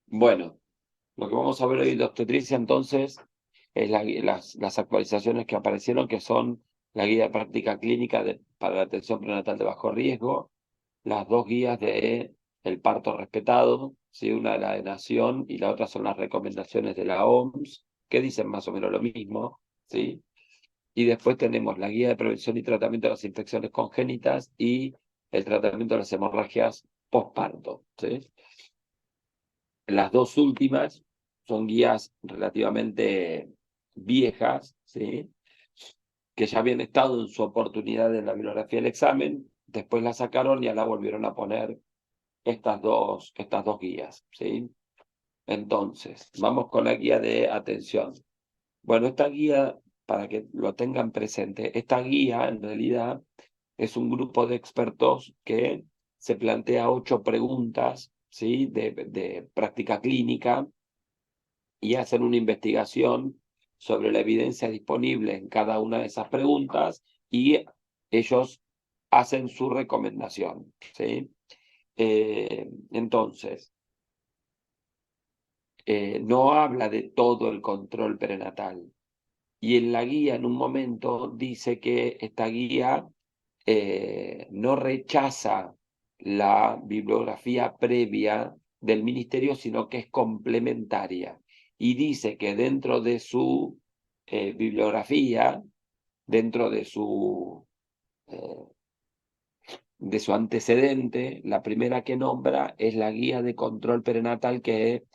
Bueno, lo que vamos a ver hoy de obstetricia entonces es las actualizaciones que aparecieron, que son la guía de práctica clínica para la atención prenatal de bajo riesgo, las dos guías de el parto respetado, ¿sí? Una de la de Nación y la otra son las recomendaciones de la OMS, que dicen más o menos lo mismo, ¿sí? Y después tenemos la guía de prevención y tratamiento de las infecciones congénitas y el tratamiento de las hemorragias postparto, ¿sí? Las dos últimas son guías relativamente viejas, ¿sí? Que ya habían estado en su oportunidad en la bibliografía del examen, después la sacaron y ya la volvieron a poner estas dos guías, ¿sí? Entonces, vamos con la guía de atención. Bueno, esta guía, para que lo tengan presente, esta guía en realidad es un grupo de expertos que se plantea 8 preguntas, ¿sí? de práctica clínica y hacen una investigación sobre la evidencia disponible en cada una de esas preguntas y ellos hacen su recomendación, ¿sí? Entonces, no habla de todo el control prenatal. Y en la guía, en un momento, dice que esta guía no rechaza la bibliografía previa del ministerio, sino que es complementaria. Y dice que dentro de su bibliografía, dentro de su antecedente, la primera que nombra es la guía de control prenatal que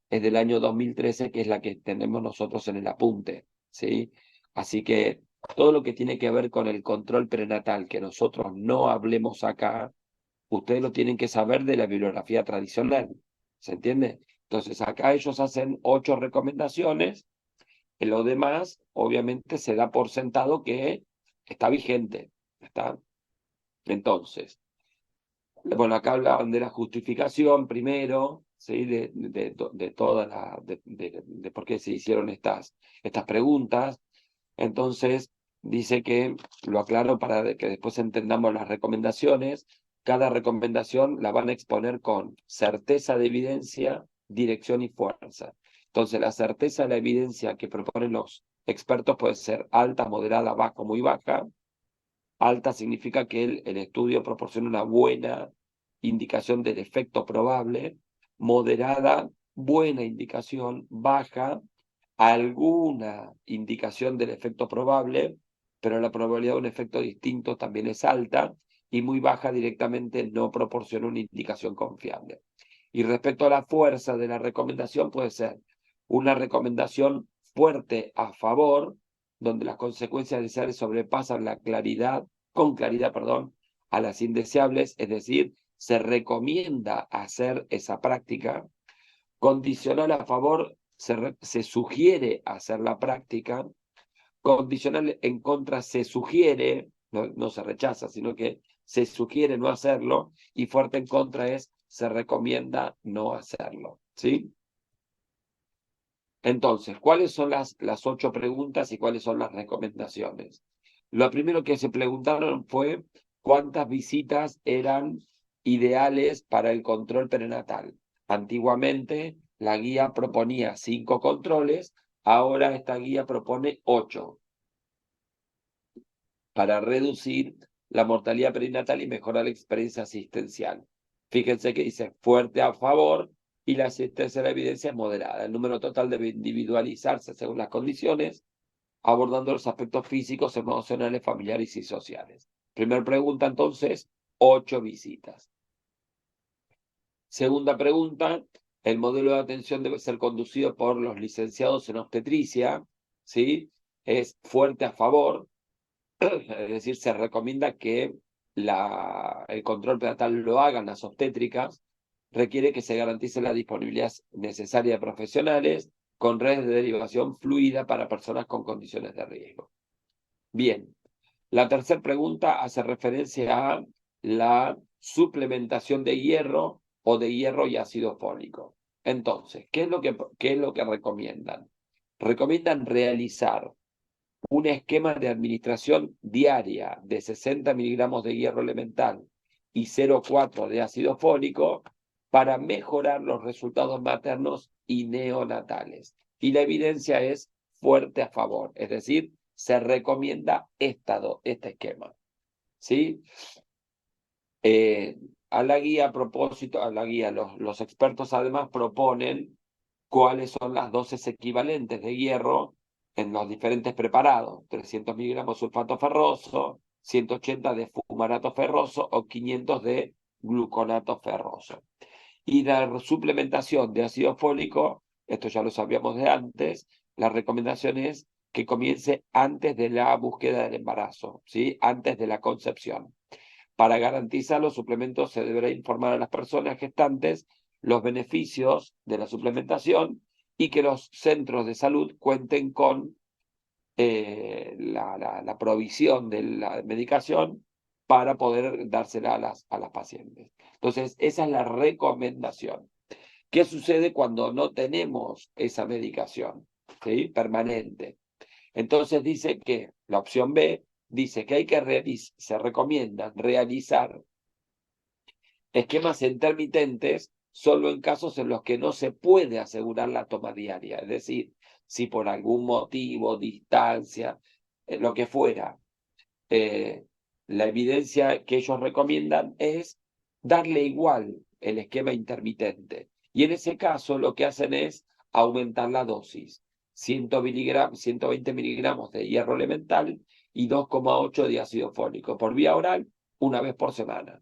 es del año 2013, que es la que tenemos nosotros en el apunte, ¿sí? Así que todo lo que tiene que ver con el control prenatal, que nosotros no hablemos acá, ustedes lo tienen que saber de la bibliografía tradicional, ¿se entiende? Entonces acá ellos hacen 8 recomendaciones, y lo demás obviamente se da por sentado que está vigente, ¿está? Entonces, bueno, acá hablaban de la justificación primero, ¿sí? De toda de por qué se hicieron estas preguntas. Entonces, dice que, lo aclaro para que después entendamos las recomendaciones, cada recomendación la van a exponer con certeza de evidencia, dirección y fuerza. Entonces, la certeza de la evidencia que proponen los expertos puede ser alta, moderada, baja, muy baja. Alta significa que el estudio proporciona una buena indicación del efecto probable, moderada, buena indicación, baja, alguna indicación del efecto probable, pero la probabilidad de un efecto distinto también es alta, y muy baja directamente no proporciona una indicación confiable. Y respecto a la fuerza de la recomendación, puede ser una recomendación fuerte a favor, donde las consecuencias deseables sobrepasan con claridad, perdón, a las indeseables, es decir, se recomienda hacer esa práctica. Condicional a favor, se sugiere hacer la práctica. Condicional en contra, se sugiere, no se rechaza, sino que se sugiere no hacerlo. Y fuerte en contra es, se recomienda no hacerlo, ¿sí? Entonces, ¿cuáles son las 8 preguntas y cuáles son las recomendaciones? Lo primero que se preguntaron fue cuántas visitas eran ideales para el control prenatal. Antiguamente la guía proponía 5 controles, ahora esta guía propone 8 para reducir la mortalidad perinatal y mejorar la experiencia asistencial. Fíjense que dice fuerte a favor y la asistencia a la evidencia es moderada. El número total debe individualizarse según las condiciones, abordando los aspectos físicos, emocionales, familiares y sociales. Primera pregunta, entonces, 8 visitas. Segunda pregunta, el modelo de atención debe ser conducido por los licenciados en obstetricia, ¿sí? Es fuerte a favor, es decir, se recomienda que el control prenatal lo hagan las obstétricas, requiere que se garantice la disponibilidad necesaria de profesionales con redes de derivación fluida para personas con condiciones de riesgo. Bien, la tercera pregunta hace referencia a la suplementación de hierro o de hierro y ácido fólico. Entonces, ¿qué es lo que recomiendan? Recomiendan realizar un esquema de administración diaria de 60 miligramos de hierro elemental y 0,4 de ácido fólico para mejorar los resultados maternos y neonatales. Y la evidencia es fuerte a favor, es decir, se recomienda este esquema. ¿Sí? A la guía, a propósito, a la guía, los expertos además proponen cuáles son las dosis equivalentes de hierro en los diferentes preparados: 300 miligramos sulfato ferroso, 180 de fumarato ferroso o 500 de gluconato ferroso. Y la suplementación de ácido fólico, esto ya lo sabíamos de antes, la recomendación es que comience antes de la búsqueda del embarazo, ¿sí? Antes de la concepción. Para garantizar los suplementos se deberá informar a las personas gestantes los beneficios de la suplementación y que los centros de salud cuenten con la provisión de la medicación para poder dársela a las pacientes. Entonces, esa es la recomendación. ¿Qué sucede cuando no tenemos esa medicación, ¿sí?, permanente? Entonces dice que la opción B dice que hay que se recomienda realizar esquemas intermitentes solo en casos en los que no se puede asegurar la toma diaria. Es decir, si por algún motivo, distancia, lo que fuera, la evidencia que ellos recomiendan es darle igual el esquema intermitente. Y en ese caso lo que hacen es aumentar la dosis: 120 miligramos de hierro elemental y 2,8 de ácido fólico por vía oral una vez por semana.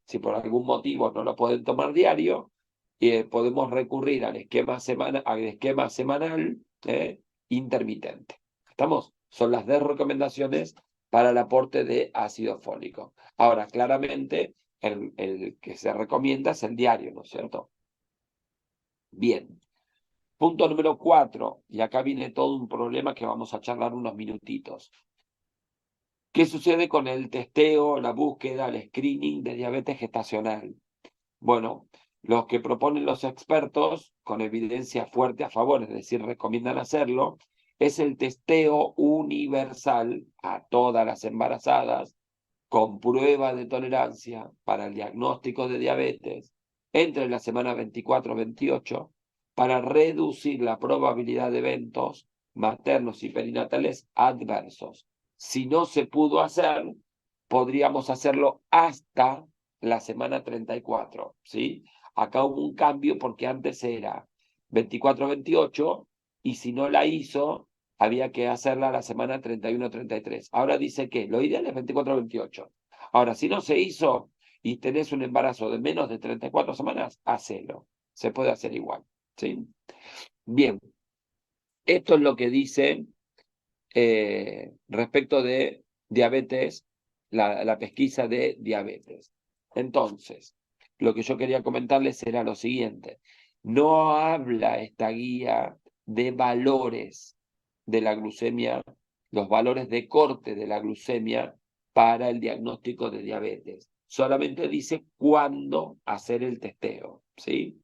Si por algún motivo no lo pueden tomar diario, podemos recurrir al esquema semanal intermitente. ¿Estamos? Son las 10 recomendaciones para el aporte de ácido fólico. Ahora, claramente, el que se recomienda es el diario, ¿no es cierto? Bien. Punto número 4, y acá viene todo un problema que vamos a charlar unos minutitos. ¿Qué sucede con el testeo, la búsqueda, el screening de diabetes gestacional? Bueno, los que proponen los expertos, con evidencia fuerte a favor, es decir, recomiendan hacerlo, es el testeo universal a todas las embarazadas con prueba de tolerancia para el diagnóstico de diabetes entre la semana 24 y 28 para reducir la probabilidad de eventos maternos y perinatales adversos. Si no se pudo hacer, podríamos hacerlo hasta la semana 34, ¿sí? Acá hubo un cambio porque antes era 24-28 y si no la hizo, había que hacerla la semana 31-33. Ahora dice que lo ideal es 24-28. Ahora, si no se hizo y tenés un embarazo de menos de 34 semanas, hacelo. Se puede hacer igual, ¿sí? Bien, esto es lo que dice respecto de diabetes, la pesquisa de diabetes. Entonces, lo que yo quería comentarles era lo siguiente: no habla esta guía de valores de la glucemia, los valores de corte de la glucemia para el diagnóstico de diabetes. Solamente dice cuándo hacer el testeo, ¿sí?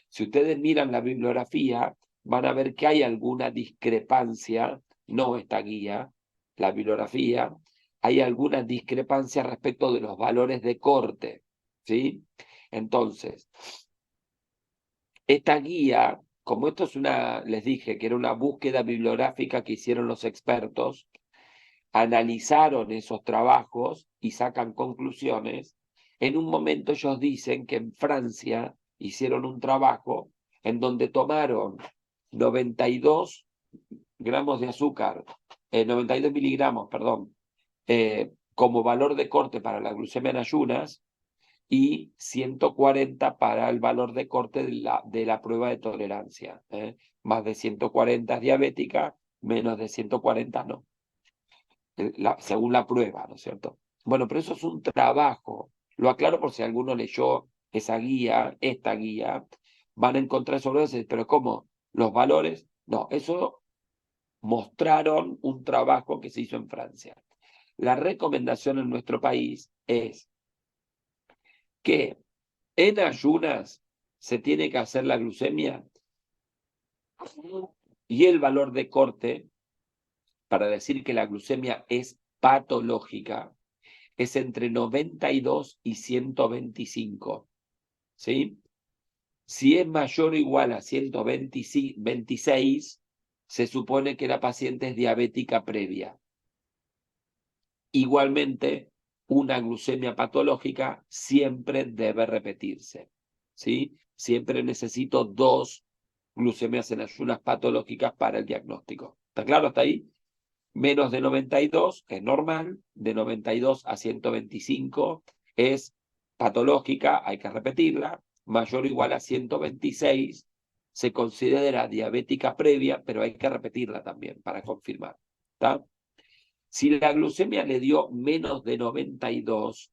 Si ustedes miran la bibliografía, van a ver que hay alguna discrepancia, no esta guía, la bibliografía, hay alguna discrepancia respecto de los valores de corte, ¿sí? Entonces, esta guía, como esto es les dije que era una búsqueda bibliográfica que hicieron los expertos, analizaron esos trabajos y sacan conclusiones. En un momento ellos dicen que en Francia hicieron un trabajo en donde tomaron 92 gramos de azúcar, 92 miligramos, perdón, como valor de corte para la glucemia en ayunas y 140 para el valor de corte de la prueba de tolerancia. Más de 140 es diabética, menos de 140 no. Según la prueba, ¿no es cierto? Bueno, pero eso es un trabajo. Lo aclaro por si alguno leyó esa guía, esta guía, van a encontrar sobre eso, pero ¿cómo? ¿Los valores? No, eso mostraron un trabajo que se hizo en Francia. La recomendación en nuestro país es que en ayunas se tiene que hacer la glucemia y el valor de corte para decir que la glucemia es patológica es entre 92 y 125, ¿sí? Si es mayor o igual a 126, se supone que la paciente es diabética previa. Igualmente, una glucemia patológica siempre debe repetirse, ¿sí? Siempre necesito 2 glucemias en ayunas patológicas para el diagnóstico. ¿Está claro hasta ahí? Menos de 92 es normal, de 92 a 125 es patológica, hay que repetirla, mayor o igual a 126 se considera diabética previa, pero hay que repetirla también para confirmar. ¿Está? Si la glucemia le dio menos de 92,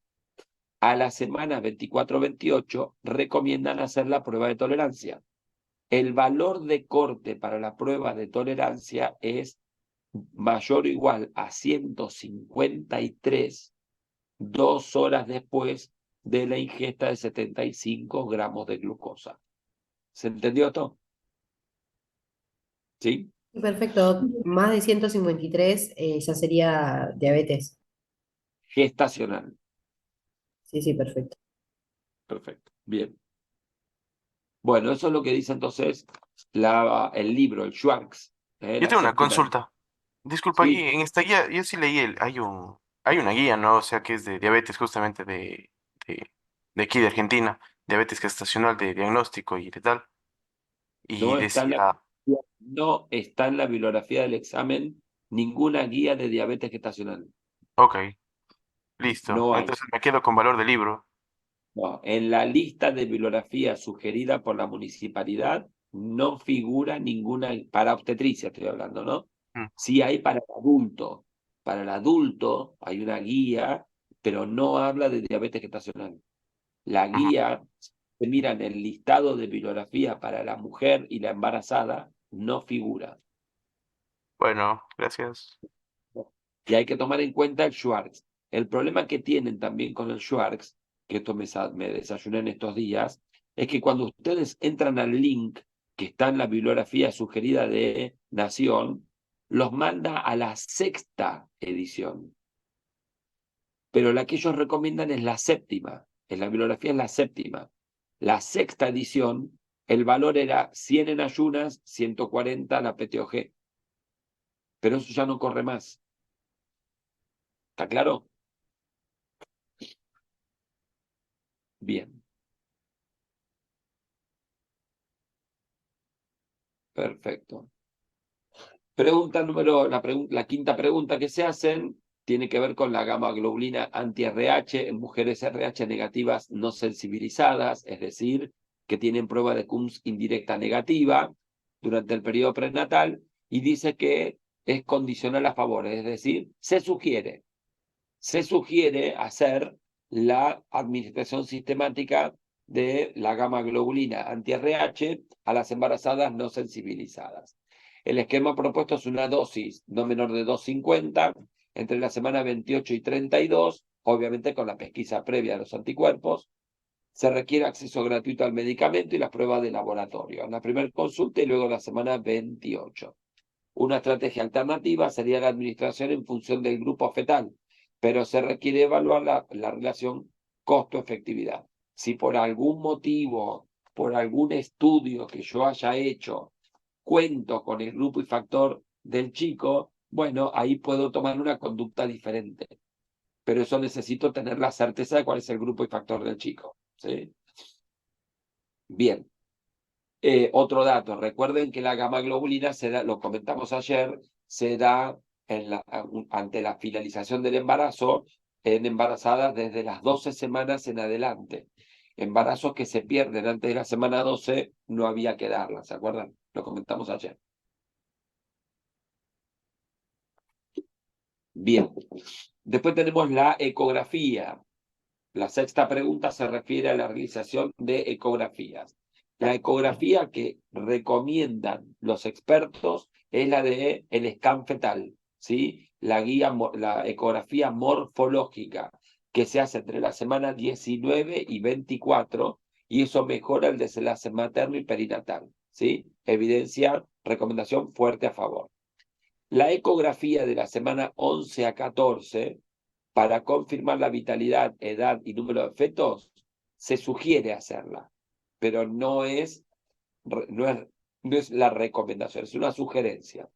a la semana 24-28 recomiendan hacer la prueba de tolerancia. El valor de corte para la prueba de tolerancia es mayor o igual a 153 2 horas después de la ingesta de 75 gramos de glucosa. ¿Se entendió esto? ¿Sí? Perfecto. Más de 153 ya sería diabetes. Gestacional. Sí, sí, perfecto. Perfecto. Bien. Bueno, eso es lo que dice entonces el libro, el Schwartz, Yo la tengo una séptima. consulta. Disculpa, aquí Sí, en esta guía, yo sí leí, hay una guía, ¿no? O sea, que es de diabetes justamente de, de aquí de Argentina, diabetes gestacional de diagnóstico y de tal. Y no está en la, decía, no está en la bibliografía del examen ninguna guía de diabetes gestacional. ok, listo. No hay. Entonces me quedo con valor de libro. No, en la lista de bibliografía sugerida por la municipalidad no figura ninguna, para obstetricia estoy hablando, ¿no? Mm, Sí hay para el adulto. Para el adulto hay una guía, pero no habla de diabetes gestacional. La ujú. guía, se mira en el listado de bibliografía para la mujer y la embarazada, no figura. Bueno, gracias. Y hay que tomar en cuenta el Schwartz. El problema que tienen también con el Schwartz, que esto me desayuné en estos días, es que cuando ustedes entran al link que está en la bibliografía sugerida de Nación, los manda a la 6ª edición. Pero la que ellos recomiendan es la 7ª. En la bibliografía es la 7ª. La 6ª edición, el valor era 100 en ayunas, 140 la PTOG. Pero eso ya no corre más. ¿Está claro? Bien. Perfecto. La quinta pregunta que se hacen tiene que ver con la gamma globulina anti-RH en mujeres RH negativas no sensibilizadas, es decir, que tienen prueba de CUMS indirecta negativa durante el periodo prenatal, y dice que es condicional a favor, es decir, se sugiere hacer la administración sistemática de la gamma globulina anti-RH a las embarazadas no sensibilizadas. El esquema propuesto es una dosis no menor de 250 entre la semana 28 y 32, obviamente con la pesquisa previa de los anticuerpos. Se requiere acceso gratuito al medicamento y las pruebas de laboratorio en la primera consulta y luego en la semana 28. Una estrategia alternativa sería la administración en función del grupo fetal, pero se requiere evaluar la relación costo-efectividad. Si por algún motivo, por algún estudio que yo haya hecho, cuento con el grupo y factor del chico, bueno, ahí puedo tomar una conducta diferente. Pero eso necesito tener la certeza de cuál es el grupo y factor del chico. ¿Sí? Bien. Otro dato, recuerden que la gamma globulina se da, lo comentamos ayer, se da ante la finalización del embarazo en embarazadas desde las 12 semanas en adelante. Embarazos que se pierden antes de la semana 12 no había que darlas, ¿se acuerdan? Lo comentamos ayer. Bien. Después tenemos la ecografía. La sexta pregunta se refiere a la realización de ecografías. La ecografía que recomiendan los expertos es la de el scan fetal, ¿sí? La ecografía morfológica que se hace entre la semana 19 y 24 y eso mejora el desenlace materno y perinatal, ¿sí? Evidencia, recomendación fuerte a favor. La ecografía de la semana 11 a 14 para confirmar la vitalidad, edad y número de fetos, se sugiere hacerla, pero no es, no es la recomendación, es una sugerencia.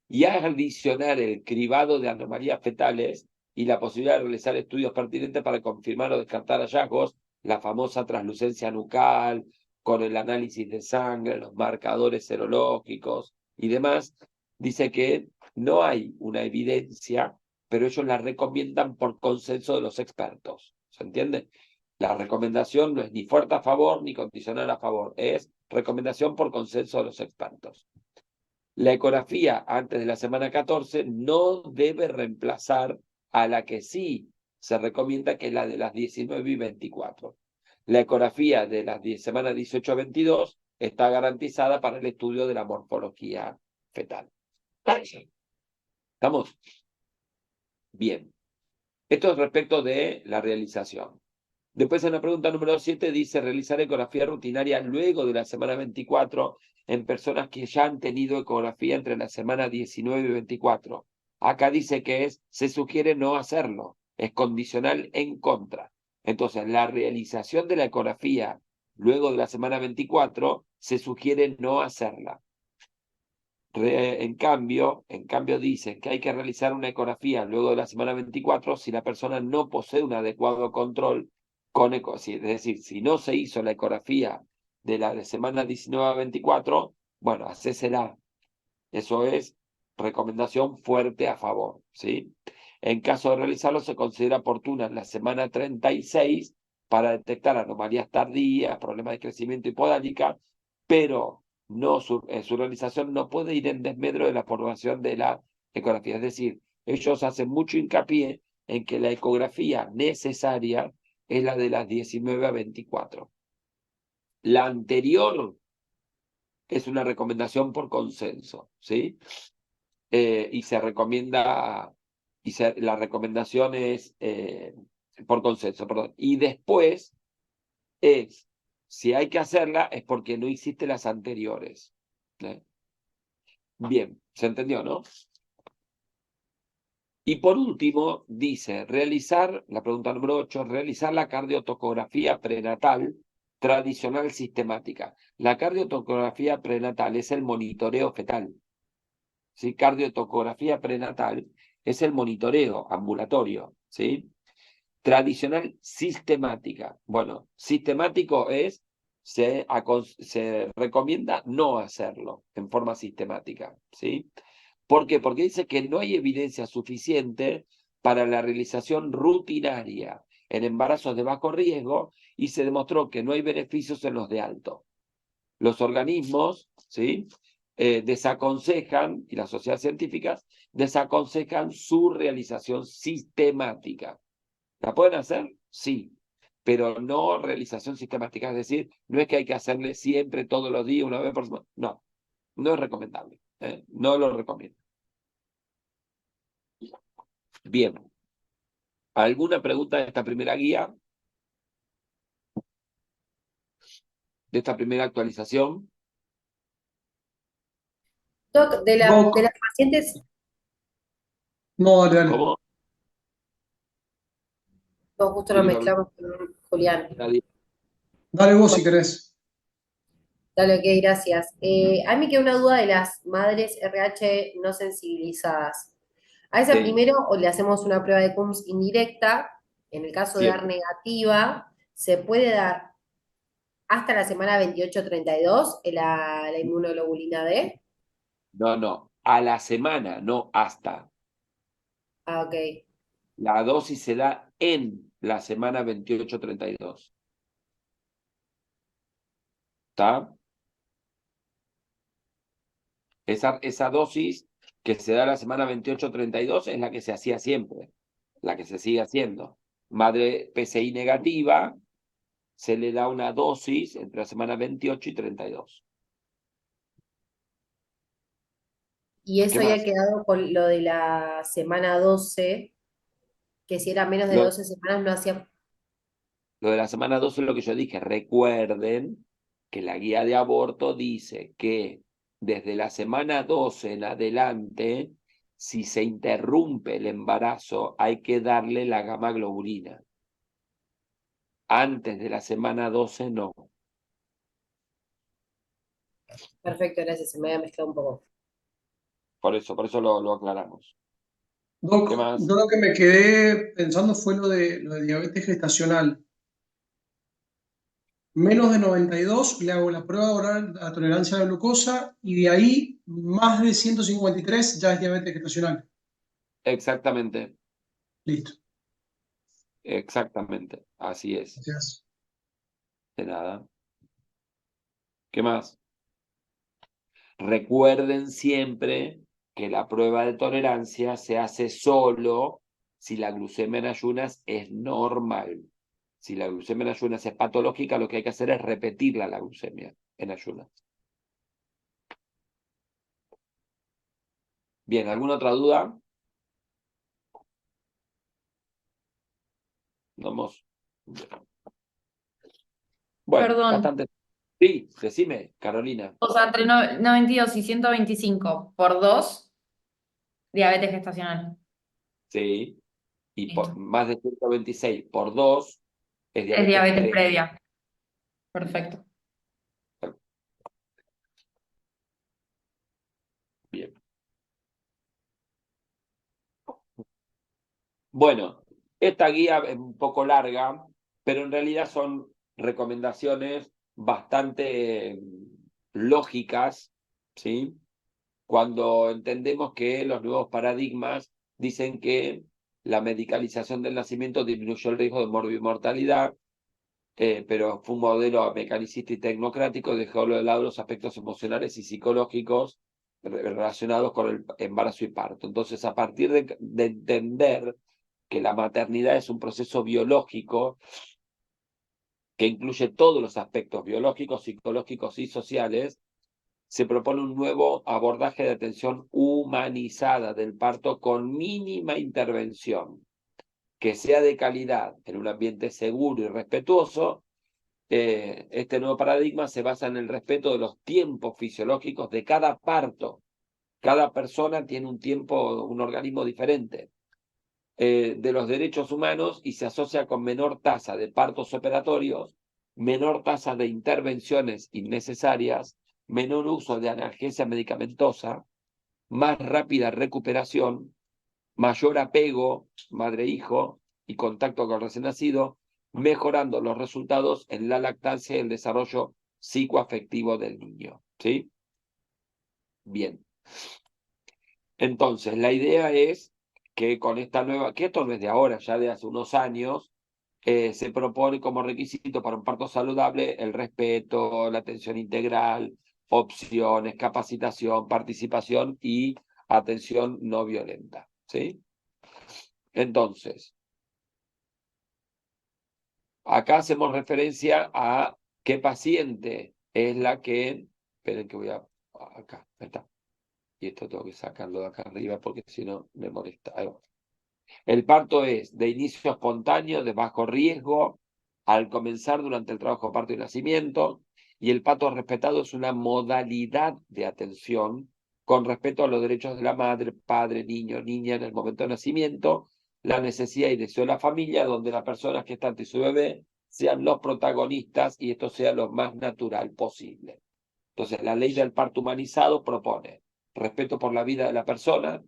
Y adicionar el cribado de anomalías fetales y la posibilidad de realizar estudios pertinentes para confirmar o descartar hallazgos, la famosa translucencia nucal, con el análisis de sangre, los marcadores serológicos y demás, dice que no hay una evidencia, pero ellos la recomiendan por consenso de los expertos. ¿Se entiende? La recomendación no es ni fuerte a favor ni condicional a favor, es recomendación por consenso de los expertos. La ecografía antes de la semana 14 no debe reemplazar a la que sí se recomienda, que es la de las 19 y 24. La ecografía de las semanas 18 a 22 está garantizada para el estudio de la morfología fetal. ¿Estamos? Bien. Esto es respecto de la realización. Después en la pregunta número 7 dice realizar ecografía rutinaria luego de la semana 24 en personas que ya han tenido ecografía entre la semana 19 y 24. Acá dice que se sugiere no hacerlo, es condicional en contra. Entonces, la realización de la ecografía luego de la semana 24 se sugiere no hacerla. En cambio dicen que hay que realizar una ecografía luego de la semana 24 si la persona no posee un adecuado control es decir, si no se hizo la ecografía de la semana 19 a 24, bueno, hacésela. Eso es recomendación fuerte a favor, ¿sí? En caso de realizarlo, se considera oportuna en la semana 36 para detectar anomalías tardías, problemas de crecimiento hipodálica, pero no, su realización no puede ir en desmedro de la formación de la ecografía. Es decir, ellos hacen mucho hincapié en que la ecografía necesaria es la de las 19 a 24. La anterior es una recomendación por consenso, ¿sí? Y se recomienda, la recomendación es por consenso, perdón. Y después si hay que hacerla, es porque no hiciste las anteriores. Bien, ¿se entendió, no? Y por último, dice, la pregunta número 8, realizar la cardiotocografía prenatal tradicional sistemática. La cardiotocografía prenatal es el monitoreo fetal. ¿Sí? Cardiotocografía prenatal es el monitoreo ambulatorio, ¿sí? Tradicional sistemática. Bueno, sistemático se recomienda no hacerlo en forma sistemática, ¿sí? ¿Por qué? Porque dice que no hay evidencia suficiente para la realización rutinaria en embarazos de bajo riesgo y se demostró que no hay beneficios en los de alto. Los organismos, ¿sí? Desaconsejan, y las sociedades científicas, desaconsejan su realización sistemática. ¿La pueden hacer? Sí, pero no realización sistemática. Es decir, no es que hay que hacerle siempre, todos los días, una vez por semana. No, no es recomendable. No lo recomiendo. Bien. ¿Alguna pregunta de esta primera guía? ¿De esta primera actualización? Doc, de las pacientes, No, dale, dale. ¿Cómo? no, justo nos ¿Quién iba a hablar? mezclamos con Julián. Nadie. Dale vos si querés. Dale, ok, gracias. A mí me queda una duda de las madres RH no sensibilizadas. A esa Sí, primero o le hacemos una prueba de CUMS indirecta. En el caso de dar siempre. negativa, se puede dar hasta la semana 28-32 la inmunoglobulina D. No, no. A la semana, no hasta. Ah, ok. La dosis se da en la semana 28-32. ¿Está? Esa dosis que se da la semana 28-32 es la que se hacía siempre, la que se sigue haciendo. Madre PCI negativa, se le da una dosis entre la semana 28 y 32. Y ¿Qué eso había más? quedado con lo de la semana 12, que si era menos de Lo, 12 semanas no hacía. lo de la semana 12 es lo que yo dije. Recuerden que la guía de aborto dice que desde la semana 12 en adelante, si se interrumpe el embarazo, hay que darle la gamma globulina. Antes de la semana 12 no. Perfecto, gracias, se me había mezclado un poco. Por eso lo aclaramos. Doc, ¿Qué más? yo lo que me quedé pensando fue lo de diabetes gestacional. Menos de 92 le hago la prueba oral a tolerancia a la glucosa y de ahí más de 153 ya es diabetes gestacional. Exactamente, Listo. exactamente. Así es. Gracias. De nada. ¿Qué más? Recuerden siempre que la prueba de tolerancia se hace solo si la glucemia en ayunas es normal. Si la glucemia en ayunas es patológica, lo que hay que hacer es repetirla la glucemia en ayunas. Bien, ¿alguna otra duda? Vamos. Bueno, Perdón, bastante. Sí, decime, Carolina. o sea, entre 92 y 125 por 2, diabetes gestacional. Sí. Y por Listo. más de 126 por 2 es Es diabetes diabetes previa. previa. Perfecto. Bien. Bueno, esta guía es un poco larga, pero en realidad son recomendaciones bastante lógicas, ¿sí? Cuando entendemos que los nuevos paradigmas dicen que la medicalización del nacimiento disminuyó el riesgo de morbimortalidad, pero fue un modelo mecanicista y tecnocrático, dejó de lado los aspectos emocionales y psicológicos relacionados con el embarazo y parto. Entonces, a partir de entender que la maternidad es un proceso biológico que incluye todos los aspectos biológicos, psicológicos y sociales, se propone un nuevo abordaje de atención humanizada del parto con mínima intervención, que sea de calidad, en un ambiente seguro y respetuoso. Este nuevo paradigma se basa en el respeto de los tiempos fisiológicos de cada parto. Cada persona tiene un tiempo, un organismo diferente. De los derechos humanos y se asocia con menor tasa de partos operatorios, menor tasa de intervenciones innecesarias, menor uso de analgesia medicamentosa, más rápida recuperación, mayor apego madre-hijo y contacto con el recién nacido, mejorando los resultados en la lactancia y el desarrollo psicoafectivo del niño. ¿Sí? Bien. Entonces, la idea es que con esta nueva, que esto no es de ahora, ya de hace unos años, se propone como requisito para un parto saludable el respeto, la atención integral, opciones, capacitación, participación y atención no violenta. ¿Sí? Entonces, acá hacemos referencia a qué paciente es la que, esperen que voy a, acá, ahí está. Y esto tengo que sacarlo de acá arriba porque si no me molesta. Ahí va. El parto es de inicio espontáneo, de bajo riesgo, al comenzar durante el trabajo parto y nacimiento, y el parto respetado es una modalidad de atención con respeto a los derechos de la madre, padre, niño, niña en el momento de nacimiento, la necesidad y deseo de la familia, donde la persona gestante y su bebé sean los protagonistas y esto sea lo más natural posible. Entonces, la ley del parto humanizado propone respeto por la vida de la persona,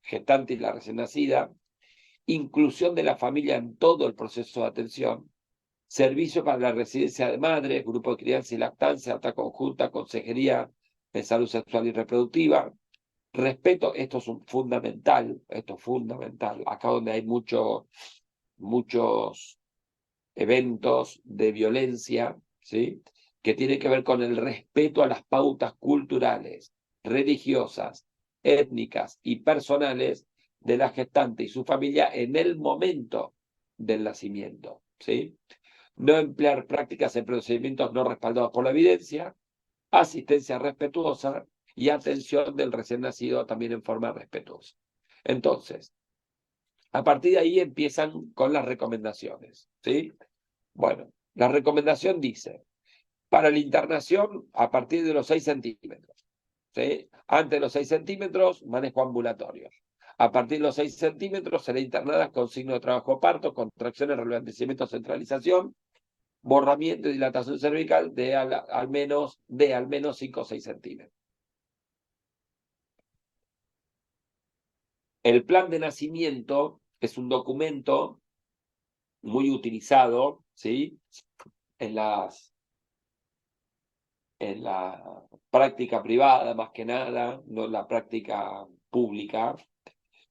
gestante y la recién nacida, inclusión de la familia en todo el proceso de atención, servicio para la residencia de madres, grupo de crianza y lactancia, alta conjunta, consejería de salud sexual y reproductiva, respeto, esto es fundamental, acá donde hay muchos eventos de violencia, ¿sí? Que tiene que ver con el respeto a las pautas culturales, religiosas, étnicas y personales de la gestante y su familia en el momento del nacimiento, ¿sí? No emplear prácticas en procedimientos no respaldados por la evidencia, asistencia respetuosa y atención del recién nacido también en forma respetuosa. Entonces, a partir de ahí empiezan con las recomendaciones, ¿sí? Bueno, la recomendación dice, para la internación a partir de los 6 centímetros, ¿sí? Antes de los 6 centímetros, manejo ambulatorio. A partir de los 6 centímetros será internada con signo de trabajo parto, contracciones, relevamiento, centralización, borramiento y dilatación cervical de al menos 5 o 6 centímetros. El plan de nacimiento es un documento muy utilizado, ¿sí? En la práctica privada, más que nada, no en la práctica pública,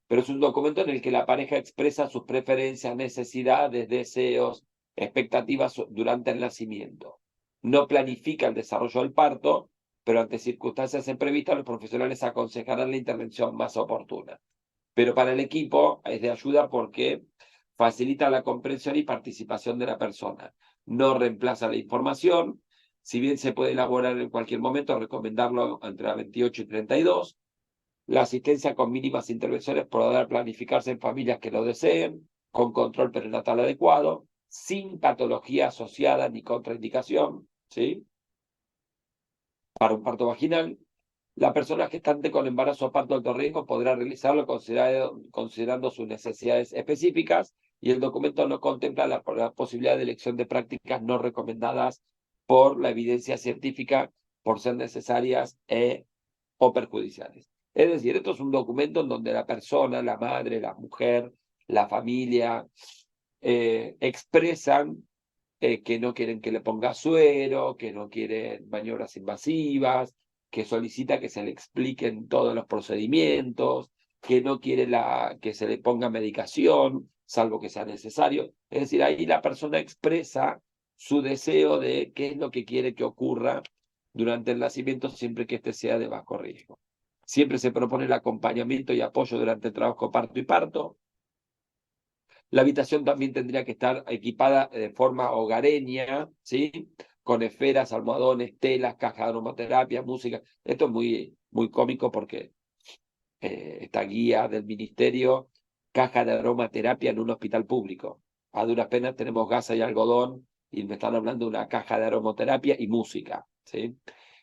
pero es un documento en el que la pareja expresa sus preferencias, necesidades, deseos, expectativas durante el nacimiento. No planifica el desarrollo del parto, pero ante circunstancias imprevistas los profesionales aconsejarán la intervención más oportuna. Pero para el equipo es de ayuda porque facilita la comprensión y participación de la persona. No reemplaza la información, si bien se puede elaborar en cualquier momento, recomendarlo entre las 28 y 32. La asistencia con mínimas intervenciones podrá planificarse en familias que lo deseen, con control perinatal adecuado, sin patología asociada ni contraindicación, ¿sí? Para un parto vaginal, la persona gestante con embarazo o parto de alto riesgo podrá realizarlo considerando sus necesidades específicas, y el documento no contempla la posibilidad de elección de prácticas no recomendadas por la evidencia científica por ser necesarias o perjudiciales. Es decir, esto es un documento en donde la persona, la madre, la mujer, la familia, expresan que no quieren que le ponga suero, que no quieren maniobras invasivas, que solicita que se le expliquen todos los procedimientos, que no quiere que se le ponga medicación, salvo que sea necesario. Es decir, ahí la persona expresa su deseo de qué es lo que quiere que ocurra durante el nacimiento, siempre que éste sea de bajo riesgo. Siempre se propone el acompañamiento y apoyo durante el trabajo parto y parto. La habitación también tendría que estar equipada de forma hogareña, ¿sí? Con esferas, almohadones, telas, cajas de aromaterapia, música. Esto es muy, muy cómico porque esta guía del ministerio, caja de aromaterapia en un hospital público. A duras penas tenemos gasa y algodón y me están hablando de una caja de aromaterapia y música, ¿sí?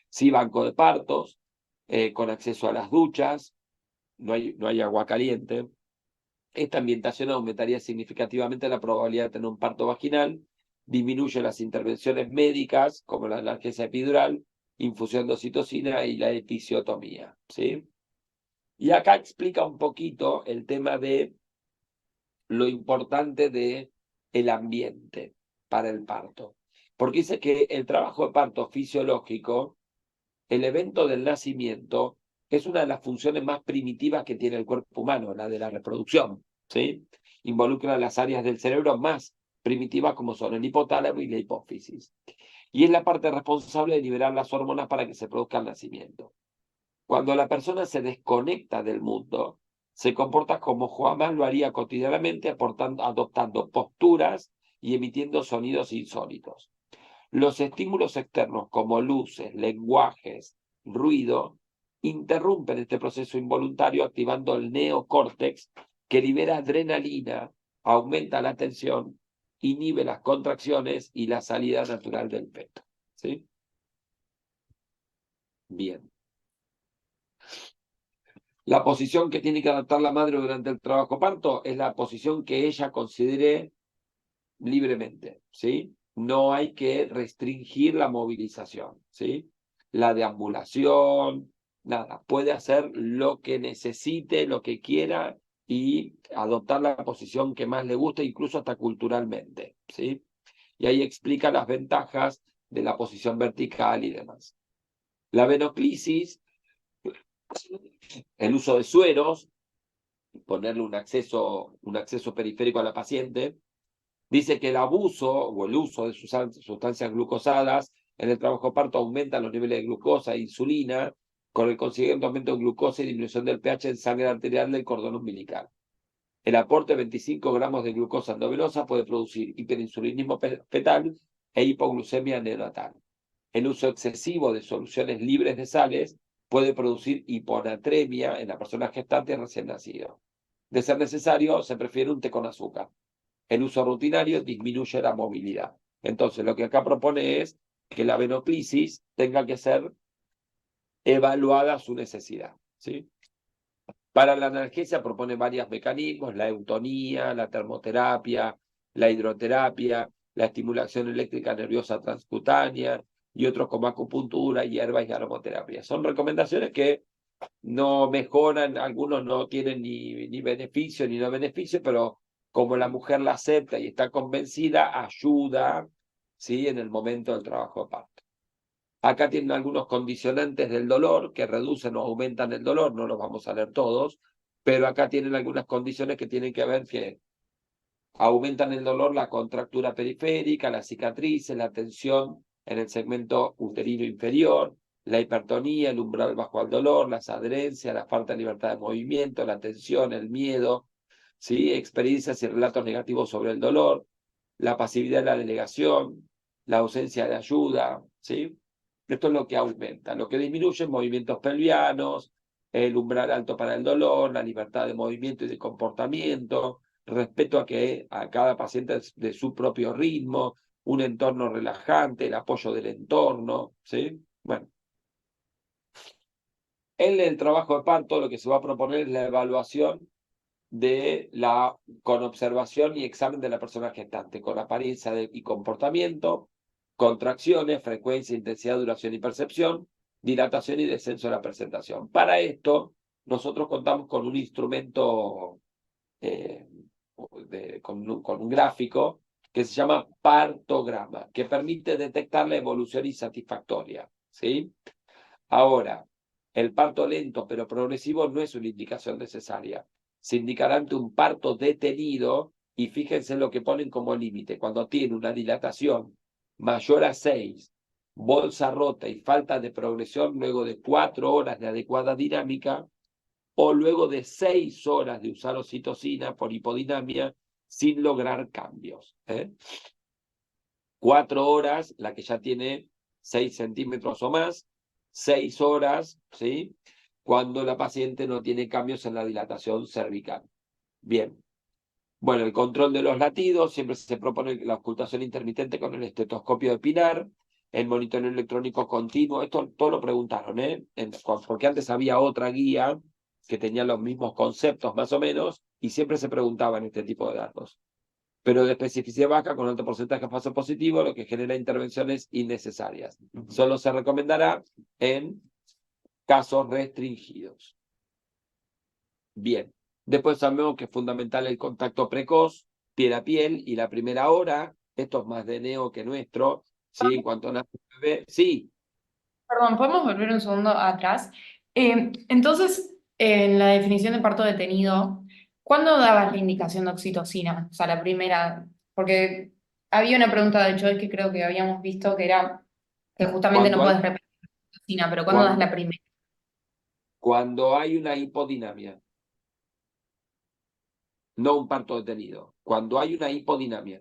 Sí, banco de partos, con acceso a las duchas, no hay agua caliente. Esta ambientación aumentaría significativamente la probabilidad de tener un parto vaginal, disminuye las intervenciones médicas, como la analgesia epidural, infusión de oxitocina y la episiotomía, ¿sí? Y acá explica un poquito el tema de lo importante de el ambiente para el parto. Porque dice que el trabajo de parto fisiológico, el evento del nacimiento, es una de las funciones más primitivas que tiene el cuerpo humano, la de la reproducción, ¿sí? Involucra las áreas del cerebro más primitivas como son el hipotálamo y la hipófisis. Y es la parte responsable de liberar las hormonas para que se produzca el nacimiento. Cuando la persona se desconecta del mundo, se comporta como jamás lo haría cotidianamente, adoptando posturas y emitiendo sonidos insólitos. Los estímulos externos como luces, lenguajes, ruido, interrumpen este proceso involuntario activando el neocórtex, que libera adrenalina, aumenta la tensión, inhibe las contracciones y la salida natural del feto. ¿Sí? Bien. La posición que tiene que adaptar la madre durante el trabajo parto es la posición que ella considere libremente, ¿sí? No hay que restringir la movilización, ¿sí? La deambulación, nada. Puede hacer lo que necesite, lo que quiera y adoptar la posición que más le guste, incluso hasta culturalmente, ¿sí? Y ahí explica las ventajas de la posición vertical y demás. La venoclisis, el uso de sueros, ponerle un acceso periférico a la paciente. Dice que el abuso o el uso de sustancias glucosadas en el trabajo parto aumenta los niveles de glucosa e insulina, con el consiguiente aumento de glucosa y disminución del pH en sangre arterial del cordón umbilical. El aporte de 25 gramos de glucosa endovenosa puede producir hiperinsulinismo fetal e hipoglucemia neonatal. El uso excesivo de soluciones libres de sales puede producir hiponatremia en la persona gestante recién nacido. De ser necesario, se prefiere un té con azúcar. El uso rutinario disminuye la movilidad. Entonces, lo que acá propone es que la venoclisis tenga que ser evaluada a su necesidad, ¿sí? Para la analgesia propone varios mecanismos: la eutonía, la termoterapia, la hidroterapia, la estimulación eléctrica nerviosa transcutánea y otros como acupuntura, hierbas y aromaterapia. Son recomendaciones que no mejoran, algunos no tienen ni beneficio ni no beneficio, pero como la mujer la acepta y está convencida, ayuda, ¿sí?, en el momento del trabajo de parto. Acá tienen algunos condicionantes del dolor que reducen o aumentan el dolor, no los vamos a leer todos, pero acá tienen algunas condiciones que tienen que ver que aumentan el dolor, la contractura periférica, las cicatrices, la tensión en el segmento uterino inferior, la hipertonía, el umbral bajo al dolor, las adherencias, la falta de libertad de movimiento, la tensión, el miedo, ¿sí?, experiencias y relatos negativos sobre el dolor, la pasividad de la delegación, la ausencia de ayuda, ¿sí? Esto es lo que aumenta. Lo que disminuye movimientos pelvianos, el umbral alto para el dolor, la libertad de movimiento y de comportamiento, respeto a cada paciente de su propio ritmo, un entorno relajante, el apoyo del entorno, ¿sí? Bueno. En el trabajo de parto lo que se va a proponer es la evaluación con observación y examen de la persona gestante, con apariencia y comportamiento, contracciones, frecuencia, intensidad, duración y percepción, dilatación y descenso de la presentación. Para esto, nosotros contamos con un instrumento, con un gráfico que se llama partograma, que permite detectar la evolución insatisfactoria, ¿sí? Ahora, el parto lento pero progresivo no es una indicación necesaria. Se indicará ante un parto detenido y fíjense lo que ponen como límite. Cuando tiene una dilatación mayor a 6, bolsa rota y falta de progresión luego de 4 horas de adecuada dinámica o luego de 6 horas de usar oxitocina por hipodinamia sin lograr cambios. 4 horas, la que ya tiene 6 centímetros o más, 6 horas, ¿sí?, cuando la paciente no tiene cambios en la dilatación cervical. Bien. Bueno, el control de los latidos, siempre se propone la ocultación intermitente con el estetoscopio de Pinar, el monitoreo electrónico continuo, esto todo lo preguntaron, porque antes había otra guía que tenía los mismos conceptos más o menos, y siempre se preguntaban este tipo de datos. Pero de especificidad baja con alto porcentaje de falso positivo, lo que genera intervenciones innecesarias. Solo se recomendará en casos restringidos. Bien. Después sabemos que es fundamental el contacto precoz, piel a piel, y la primera hora, esto es más de neo que nuestro, ¿sí? En cuanto nace el bebé, sí, Perdón, ¿podemos volver un segundo atrás? Entonces, en la definición de parto detenido, ¿cuándo dabas la indicación de oxitocina? O sea, la primera, porque había una pregunta de Joy que creo que habíamos visto que era que justamente no cuando hay, puedes repetir la oxitocina, pero ¿cuándo das cuando, la primera? cuando hay una hipodinamia, no un parto detenido, cuando hay una hipodinamia,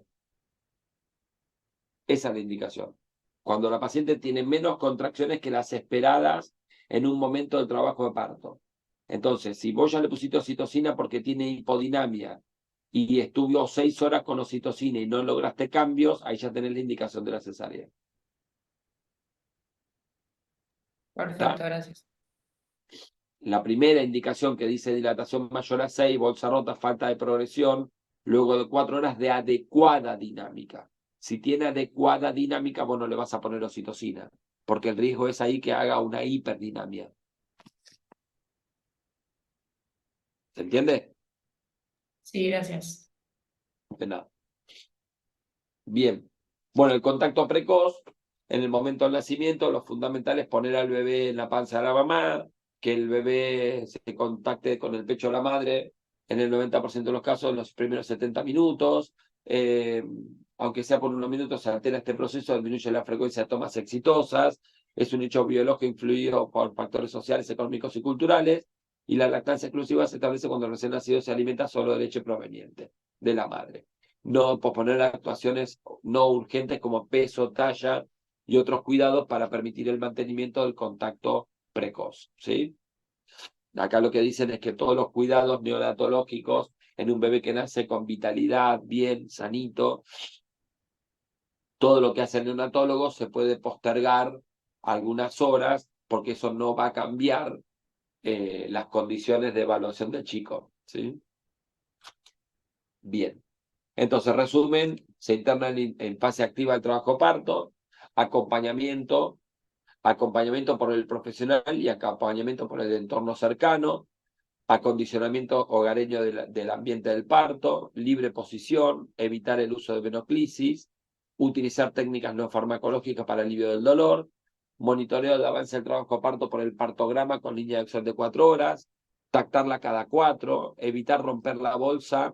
esa es la indicación. Cuando la paciente tiene menos contracciones que las esperadas en un momento del trabajo de parto. Entonces, si vos ya le pusiste oxitocina porque tiene hipodinamia y estuvo 6 horas con oxitocina y no lograste cambios, ahí ya tenés la indicación de la cesárea. Perfecto, gracias. La primera indicación que dice dilatación mayor a 6, bolsa rota, falta de progresión, luego de 4 horas de adecuada dinámica. Si tiene adecuada dinámica, vos no le vas a poner oxitocina, porque el riesgo es ahí que haga una hiperdinamia. ¿Se entiende? Sí, gracias. De nada. Bien. Bueno, el contacto precoz, en el momento del nacimiento, lo fundamental es poner al bebé en la panza de la mamá, que el bebé se contacte con el pecho de la madre, en el 90% de los casos, en los primeros 70 minutos. Aunque sea por unos minutos, se altera este proceso, disminuye la frecuencia de tomas exitosas. Es un hecho biológico influido por factores sociales, económicos y culturales. Y la lactancia exclusiva se establece cuando el recién nacido se alimenta solo de leche proveniente de la madre. No posponer actuaciones no urgentes como peso, talla y otros cuidados para permitir el mantenimiento del contacto precoz, ¿sí? Acá lo que dicen es que todos los cuidados neonatológicos en un bebé que nace con vitalidad, bien, sanito, todo lo que hace el neonatólogo se puede postergar algunas horas porque eso no va a cambiar las condiciones de evaluación del chico, ¿sí? Bien. Entonces, resumen, se interna en fase activa del trabajo parto, acompañamiento por el profesional y acompañamiento por el entorno cercano, acondicionamiento hogareño del ambiente del parto, libre posición, evitar el uso de venoclisis, utilizar técnicas no farmacológicas para alivio del dolor, monitoreo de avance del trabajo parto por el partograma con línea de acción de 4 horas, tactarla cada 4, evitar romper la bolsa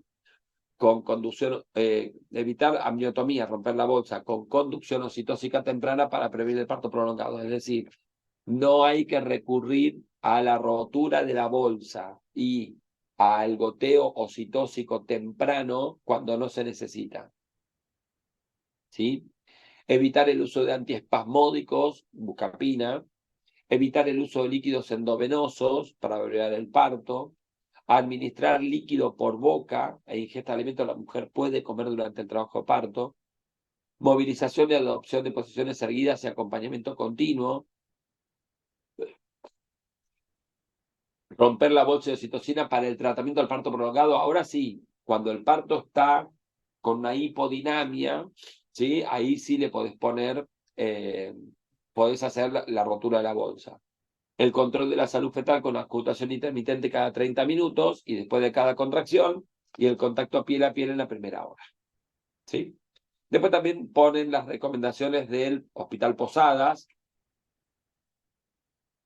con conducción, evitar amniotomía, romper la bolsa con conducción oxitóxica temprana para prevenir el parto prolongado. Es decir, no hay que recurrir a la rotura de la bolsa y al goteo oxitóxico temprano cuando no se necesita. ¿Sí? Evitar el uso de antiespasmódicos, bucapina, evitar el uso de líquidos endovenosos para abreviar el parto, administrar líquido por boca e ingesta de alimentos. La mujer puede comer durante el trabajo de parto, movilización y adopción de posiciones erguidas y acompañamiento continuo, romper la bolsa de oxitocina para el tratamiento del parto prolongado. Ahora sí, cuando el parto está con una hipodinamia, ¿sí? Ahí sí le podés poner, podés hacer la rotura de la bolsa. El control de la salud fetal con auscultación intermitente cada 30 minutos y después de cada contracción, y el contacto piel a piel en la primera hora. ¿Sí? Después también ponen las recomendaciones del Hospital Posadas,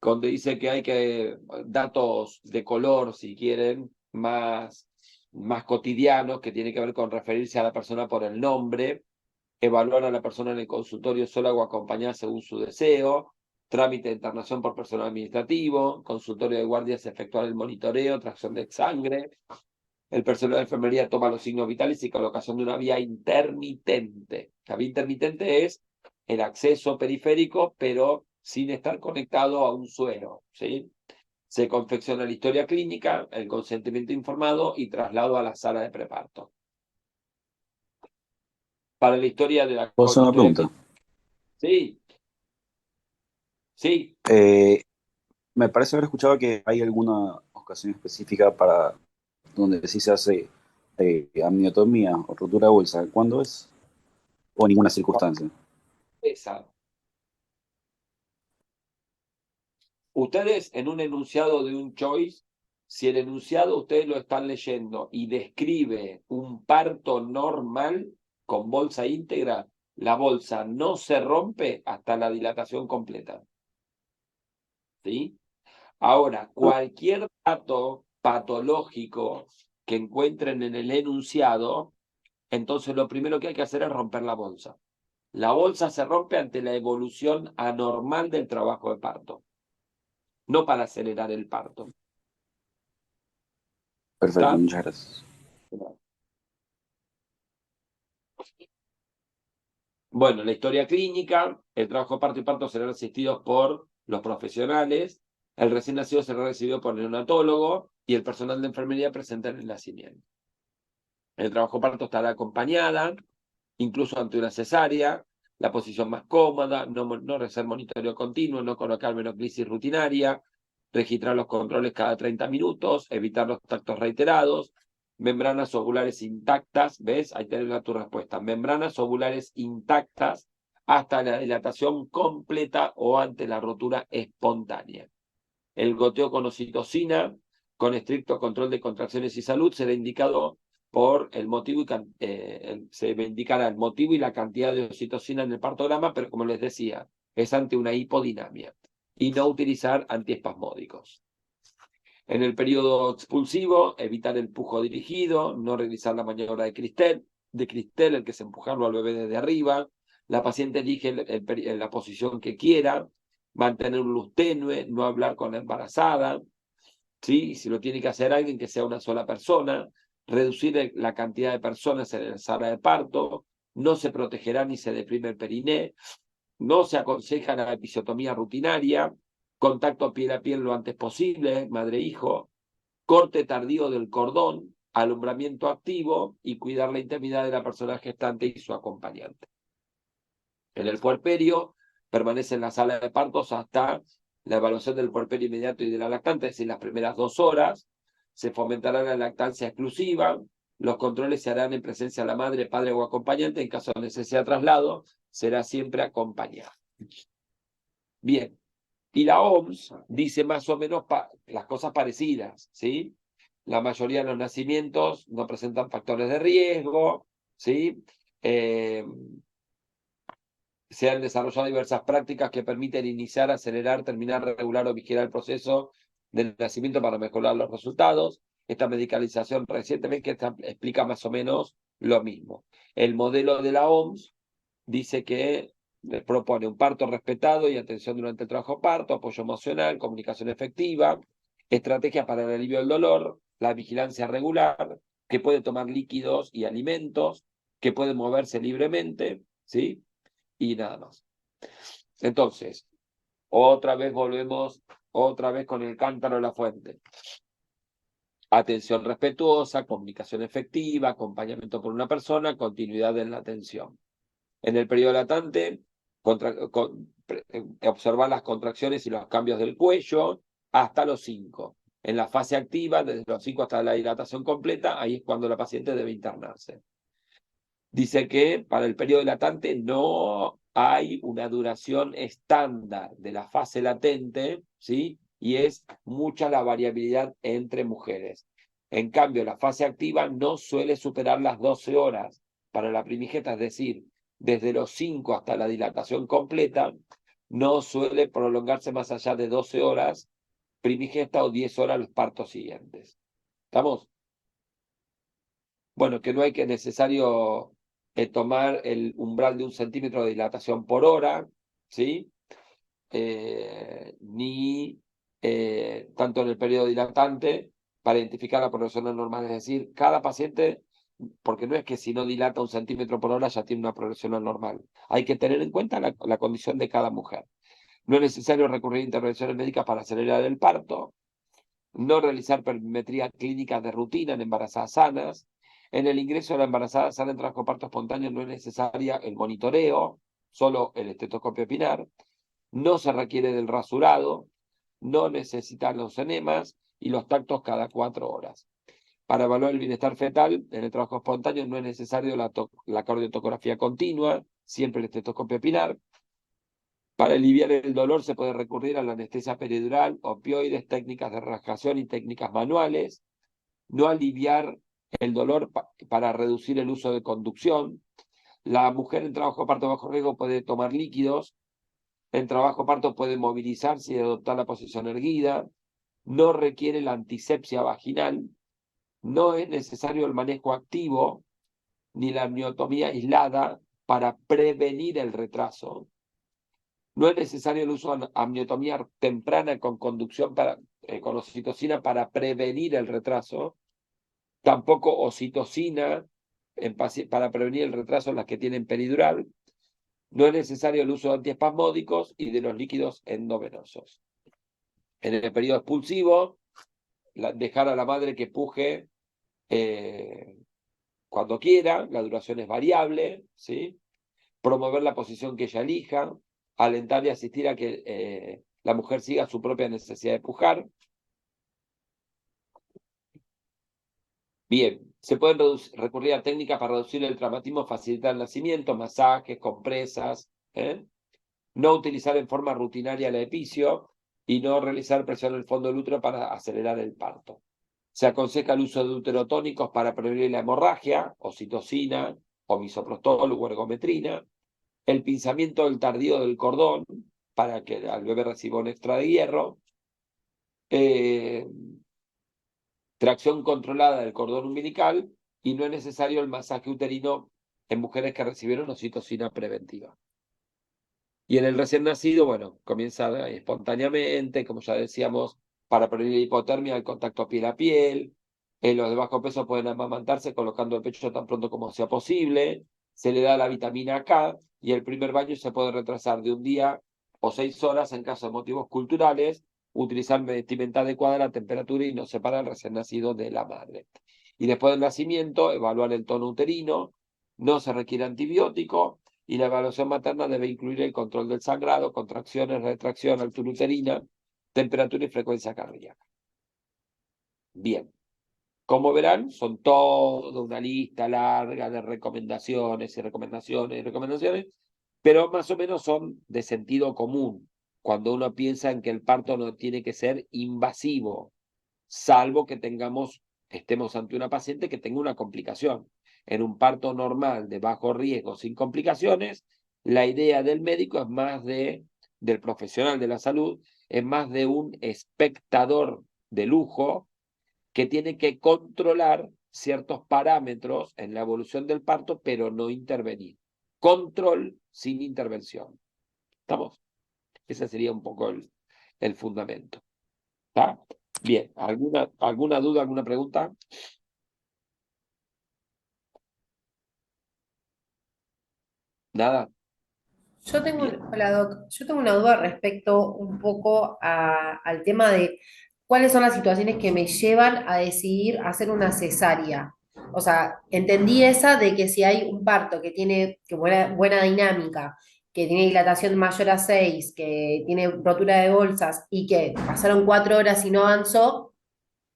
donde dice que hay que datos de color, si quieren, más cotidianos, que tiene que ver con referirse a la persona por el nombre, evaluar a la persona en el consultorio sola o acompañada según su deseo, trámite de internación por personal administrativo, consultorio de guardias efectuar el monitoreo, tracción de sangre, el personal de enfermería toma los signos vitales y colocación de una vía intermitente. La vía intermitente es el acceso periférico, pero sin estar conectado a un suero, ¿sí? Se confecciona la historia clínica, el consentimiento informado y traslado a la sala de preparto. Para la historia de la... ¿Puedo hacer una pregunta? Sí, sí. Me parece haber escuchado que hay alguna ocasión específica para donde sí se hace amniotomía o rotura de bolsa. ¿Cuándo es? ¿O en ninguna circunstancia? Esa. Ustedes en un enunciado de un choice, si el enunciado ustedes lo están leyendo y describe un parto normal con bolsa íntegra, la bolsa no se rompe hasta la dilatación completa. ¿Sí? Ahora, cualquier dato patológico que encuentren en el enunciado, entonces lo primero que hay que hacer es romper la bolsa. La bolsa se rompe ante la evolución anormal del trabajo de parto, no para acelerar el parto. Perfecto, ¿Está? muchas gracias. Bueno, la historia clínica, el trabajo de parto y parto serán asistidos por los profesionales, el recién nacido será recibido por el neonatólogo y el personal de enfermería presente en el nacimiento. El trabajo de parto estará acompañada, incluso ante una cesárea, la posición más cómoda, no hacer monitoreo continuo, no colocar venoclisis rutinaria, registrar los controles cada 30 minutos, evitar los tactos reiterados, membranas ovulares intactas, ¿ves? Ahí tenés tu respuesta. Membranas ovulares intactas hasta la dilatación completa o ante la rotura espontánea. El goteo con oxitocina, con estricto control de contracciones y salud, será indicado por el motivo se indicará el motivo y la cantidad de oxitocina en el partograma, pero como les decía, es ante una hipodinamia y no utilizar antiespasmódicos. En el periodo expulsivo, evitar el pujo dirigido, no realizar la maniobra de Cristel, el que es empujarlo al bebé desde arriba. La paciente elige la posición que quiera, mantener una luz tenue, no hablar con la embarazada, ¿sí? Si lo tiene que hacer alguien, que sea una sola persona, reducir la cantidad de personas en la sala de parto, no se protegerá ni se deprime el periné, no se aconseja la episiotomía rutinaria, contacto piel a piel lo antes posible, madre-hijo, corte tardío del cordón, alumbramiento activo y cuidar la intimidad de la persona gestante y su acompañante. En el puerperio, permanece en la sala de partos hasta la evaluación del puerperio inmediato y de la lactante, es decir, las primeras 2 horas. Se fomentará la lactancia exclusiva, Los controles se harán en presencia de la madre, padre o acompañante. En caso de necesidad de traslado, será siempre acompañado. Bien. Y la OMS dice más o menos las cosas parecidas, ¿sí? La mayoría de los nacimientos no presentan factores de riesgo, ¿sí? Se han desarrollado diversas prácticas que permiten iniciar, acelerar, terminar, regular o vigilar el proceso del nacimiento para mejorar los resultados. Esta medicalización recientemente explica más o menos lo mismo. El modelo de la OMS dice que propone un parto respetado y atención durante el trabajo parto, apoyo emocional, comunicación efectiva, estrategias para el alivio del dolor, la vigilancia regular, que puede tomar líquidos y alimentos, que puede moverse libremente, ¿sí? Y nada más. Entonces, otra vez volvemos, otra vez con el cántaro de la fuente. Atención respetuosa, comunicación efectiva, acompañamiento por una persona, continuidad en la atención. En el periodo latente, observar las contracciones y los cambios del cuello hasta los 5. En la fase activa, desde los 5 hasta la dilatación completa, ahí es cuando la paciente debe internarse. Dice que para el periodo latente no hay una duración estándar de la fase latente, ¿sí? Y es mucha la variabilidad entre mujeres. En cambio, la fase activa no suele superar las 12 horas para la primigesta, es decir, desde los 5 hasta la dilatación completa, no suele prolongarse más allá de 12 horas primigesta o 10 horas los partos siguientes. ¿Estamos? Bueno, que no hay que necesario tomar el umbral de 1 centímetro de dilatación por hora, ¿sí? Ni tanto en el periodo dilatante para identificar la progresión anormal, es decir, cada paciente, porque no es que si no dilata 1 centímetro por hora ya tiene una progresión anormal, hay que tener en cuenta la condición de cada mujer. No es necesario recurrir a intervenciones médicas para acelerar el parto, no realizar perimetría clínica de rutina en embarazadas sanas. En el ingreso de la embarazada sana en trabajo parto espontáneo no es necesaria el monitoreo, solo el estetoscopio epinar. No se requiere del rasurado, no necesitan los enemas y los tactos cada 4 horas. Para evaluar el bienestar fetal en el trabajo espontáneo no es necesario la cardiotocografía continua, siempre el estetoscopio epinar. Para aliviar el dolor se puede recurrir a la anestesia peridural, opioides, técnicas de relajación y técnicas manuales. No aliviar el dolor para reducir el uso de conducción. La mujer en trabajo parto bajo riesgo puede tomar líquidos. En trabajo parto puede movilizarse y adoptar la posición erguida. No requiere la antisepsia vaginal. No es necesario el manejo activo ni la amniotomía aislada para prevenir el retraso. No es necesario el uso de amniotomía temprana con conducción con oxitocina para prevenir el retraso. Tampoco oxitocina para prevenir el retraso en las que tienen peridural. No es necesario el uso de antiespasmódicos y de los líquidos endovenosos. En el periodo expulsivo, dejar a la madre que puje cuando quiera, la duración es variable, ¿sí? Promover la posición que ella elija, alentar y asistir a que la mujer siga su propia necesidad de pujar. Bien, se pueden recurrir a técnicas para reducir el traumatismo, facilitar el nacimiento, masajes, compresas, no utilizar en forma rutinaria la epicio y no realizar presión en el fondo del útero para acelerar el parto. Se aconseja el uso de uterotónicos para prevenir la hemorragia, oxitocina, o misoprostol o ergometrina, el pinzamiento del tardío del cordón para que el bebé reciba un extra de hierro, tracción controlada del cordón umbilical y no es necesario el masaje uterino en mujeres que recibieron oxitocina preventiva. Y en el recién nacido, bueno, comienza espontáneamente, como ya decíamos, para prevenir hipotermia, el contacto piel a piel. Los de bajo peso pueden amamantarse colocando el pecho tan pronto como sea posible. Se le da la vitamina K y el primer baño se puede retrasar de 1 día o 6 horas en caso de motivos culturales. Utilizar vestimenta adecuada, la temperatura y no separar al recién nacido de la madre. Y después del nacimiento, evaluar el tono uterino. No se requiere antibiótico. Y la evaluación materna debe incluir el control del sangrado, contracciones, retracción, altura uterina, temperatura y frecuencia cardíaca. Bien. Como verán, son toda una lista larga de recomendaciones y recomendaciones y recomendaciones, pero más o menos son de sentido común, cuando uno piensa en que el parto no tiene que ser invasivo, salvo que estemos ante una paciente que tenga una complicación. En un parto normal, de bajo riesgo, sin complicaciones, la idea del médico es más del profesional de la salud, es más de un espectador de lujo que tiene que controlar ciertos parámetros en la evolución del parto, pero no intervenir. Control sin intervención. ¿Estamos? Ese sería un poco el fundamento. ¿Está? Bien, ¿alguna duda, alguna pregunta? ¿Nada? Bien. Hola Doc, yo tengo una duda respecto un poco al tema de cuáles son las situaciones que me llevan a decidir hacer una cesárea. O sea, entendí esa de que si hay un parto que tiene buena dinámica, que tiene dilatación mayor a 6, que tiene rotura de bolsas y que pasaron 4 horas y no avanzó,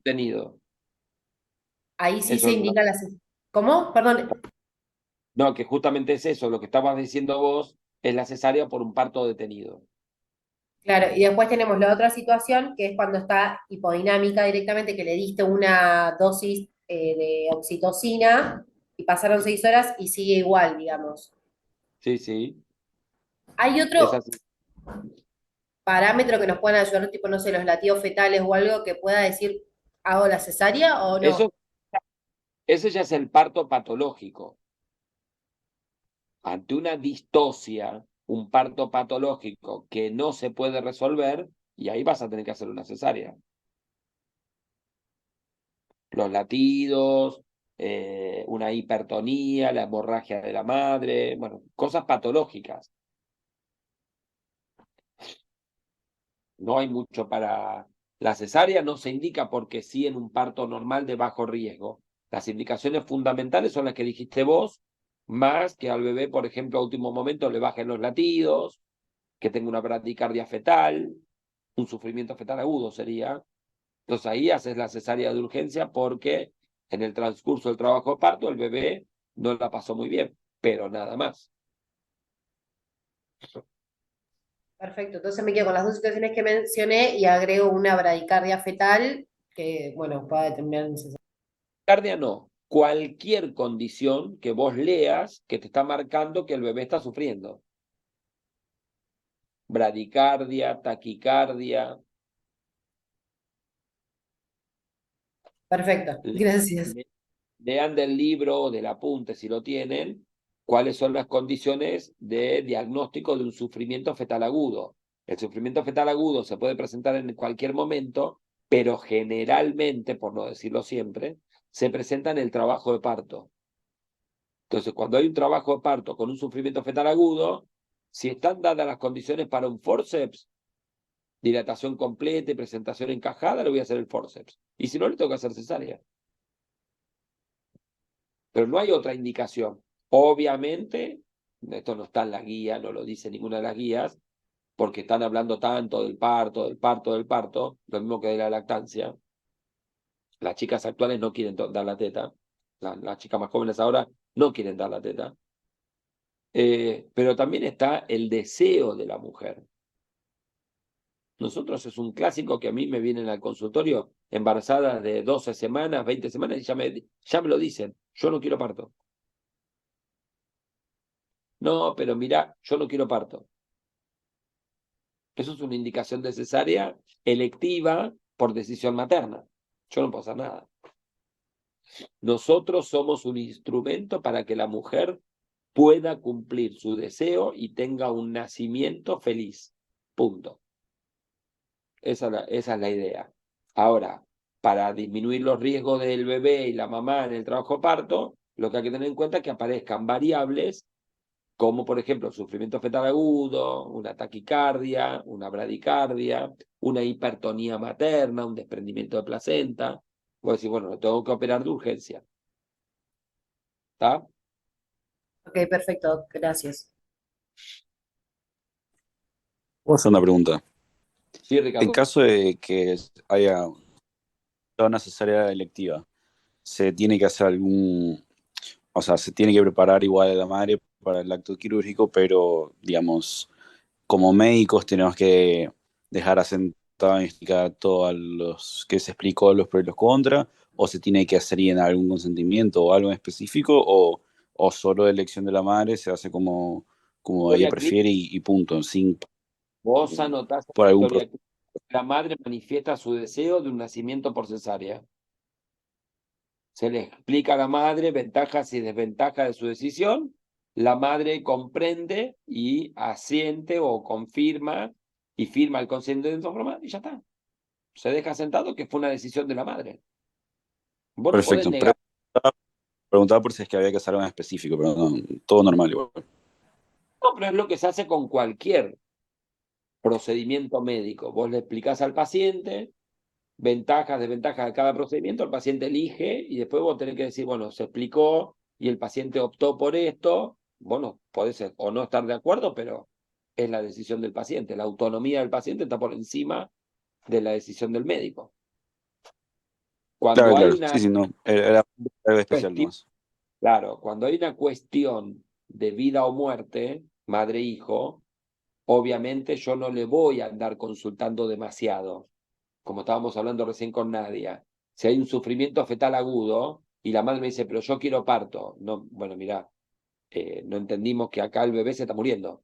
Tenido. ahí sí Eso se es indica la cesárea. ¿Cómo? Perdón. no, que justamente es eso, lo que estabas diciendo vos es la cesárea por un parto detenido. Claro, y después tenemos la otra situación, que es cuando está hipodinámica directamente, que le diste una dosis de oxitocina y pasaron 6 horas y sigue igual, digamos. Sí, sí, ¿Hay es otro así. parámetro que nos puedan ayudar, tipo, no sé, los latidos fetales o algo que pueda decir, hago la cesárea o no? Eso, ese ya es el parto patológico. Ante una distocia, un parto patológico que no se puede resolver, y ahí vas a tener que hacer una cesárea. Los latidos, una hipertonía, la hemorragia de la madre, bueno, cosas patológicas. No hay mucho para la cesárea, no se indica porque sí en un parto normal de bajo riesgo. Las indicaciones fundamentales son las que dijiste vos, más que al bebé, por ejemplo, a último momento le bajen los latidos, que tenga una bradicardia fetal, un sufrimiento fetal agudo sería. Entonces ahí haces la cesárea de urgencia porque en el transcurso del trabajo de parto el bebé no la pasó muy bien, pero nada más. Perfecto, entonces me quedo con las dos situaciones que mencioné y agrego una bradicardia fetal que, bueno, pueda determinar mi cesárea. Cardia no, cualquier condición que vos leas que te está marcando que el bebé está sufriendo. Bradicardia, taquicardia. Perfecto, gracias. Lean del libro o del apunte, si lo tienen, cuáles son las condiciones de diagnóstico de un sufrimiento fetal agudo. El sufrimiento fetal agudo se puede presentar en cualquier momento, pero generalmente, por no decirlo siempre, se presenta en el trabajo de parto. Entonces, cuando hay un trabajo de parto con un sufrimiento fetal agudo, si están dadas las condiciones para un forceps, dilatación completa y presentación encajada, le voy a hacer el forceps. Y si no, le tengo que hacer cesárea. Pero no hay otra indicación. Obviamente, esto no está en la guía, no lo dice ninguna de las guías, porque están hablando tanto del parto, del parto, del parto, lo mismo que de la lactancia. Las chicas actuales no quieren dar la teta. Las chicas más jóvenes ahora no quieren dar la teta. Pero también está el deseo de la mujer. Nosotros es un clásico que a mí me vienen al consultorio embarazadas de 12 semanas, 20 semanas, y ya me lo dicen, yo no quiero parto. No, pero mira, yo no quiero parto. Eso es una indicación de cesárea electiva por decisión materna. Yo no puedo hacer nada. Nosotros somos un instrumento para que la mujer pueda cumplir su deseo y tenga un nacimiento feliz. Punto. Esa es la idea. Ahora, para disminuir los riesgos del bebé y la mamá en el trabajo de parto, lo que hay que tener en cuenta es que aparezcan variables como por ejemplo el sufrimiento fetal agudo, una taquicardia, una bradicardia, una hipertonía materna, un desprendimiento de placenta. Voy a decir, bueno, lo tengo que operar de urgencia. ¿Está? Ok, perfecto, gracias. Puedo hacer una pregunta. ¿Sí, En Ricardo? caso de que haya una cesárea electiva, se tiene que hacer o sea, se tiene que preparar igual a la madre para el acto quirúrgico, pero, digamos, como médicos tenemos que dejar asentado y explicar todos los que se explicó, los pros y los contras, o se tiene que hacer en algún consentimiento o algo en específico, o solo elección de la madre se hace como ella Historia clínica, prefiere y punto, sin vos anotás en por la algún historia clínica, la madre manifiesta su deseo de un nacimiento por cesárea. Se le explica a la madre ventajas y desventajas de su decisión. La madre comprende y asiente o confirma y firma el consentimiento formal y ya está. Se deja sentado que fue una decisión de la madre. Vos no podés perfecto. negar. Preguntaba por si es que había que hacer algo en específico, pero no, todo normal igual. No, pero es lo que se hace con cualquier procedimiento médico. Vos le explicás al paciente ventajas, desventajas de cada procedimiento, el paciente elige y después vos tenés que decir, bueno, se explicó y el paciente optó por esto. Bueno, podés o no estar de acuerdo, pero es la decisión del paciente. La autonomía del paciente está por encima de la decisión del médico. Claro, Cuando hay claro. una Sí, sí, no. Era algo especial cuestión, nomás. claro, cuando hay una cuestión de vida o muerte, madre-hijo, obviamente yo no le voy a andar consultando demasiado, como estábamos hablando recién con Nadia. Si hay un sufrimiento fetal agudo y la madre me dice, pero yo quiero parto, no, bueno, mirá, no entendimos que acá el bebé se está muriendo.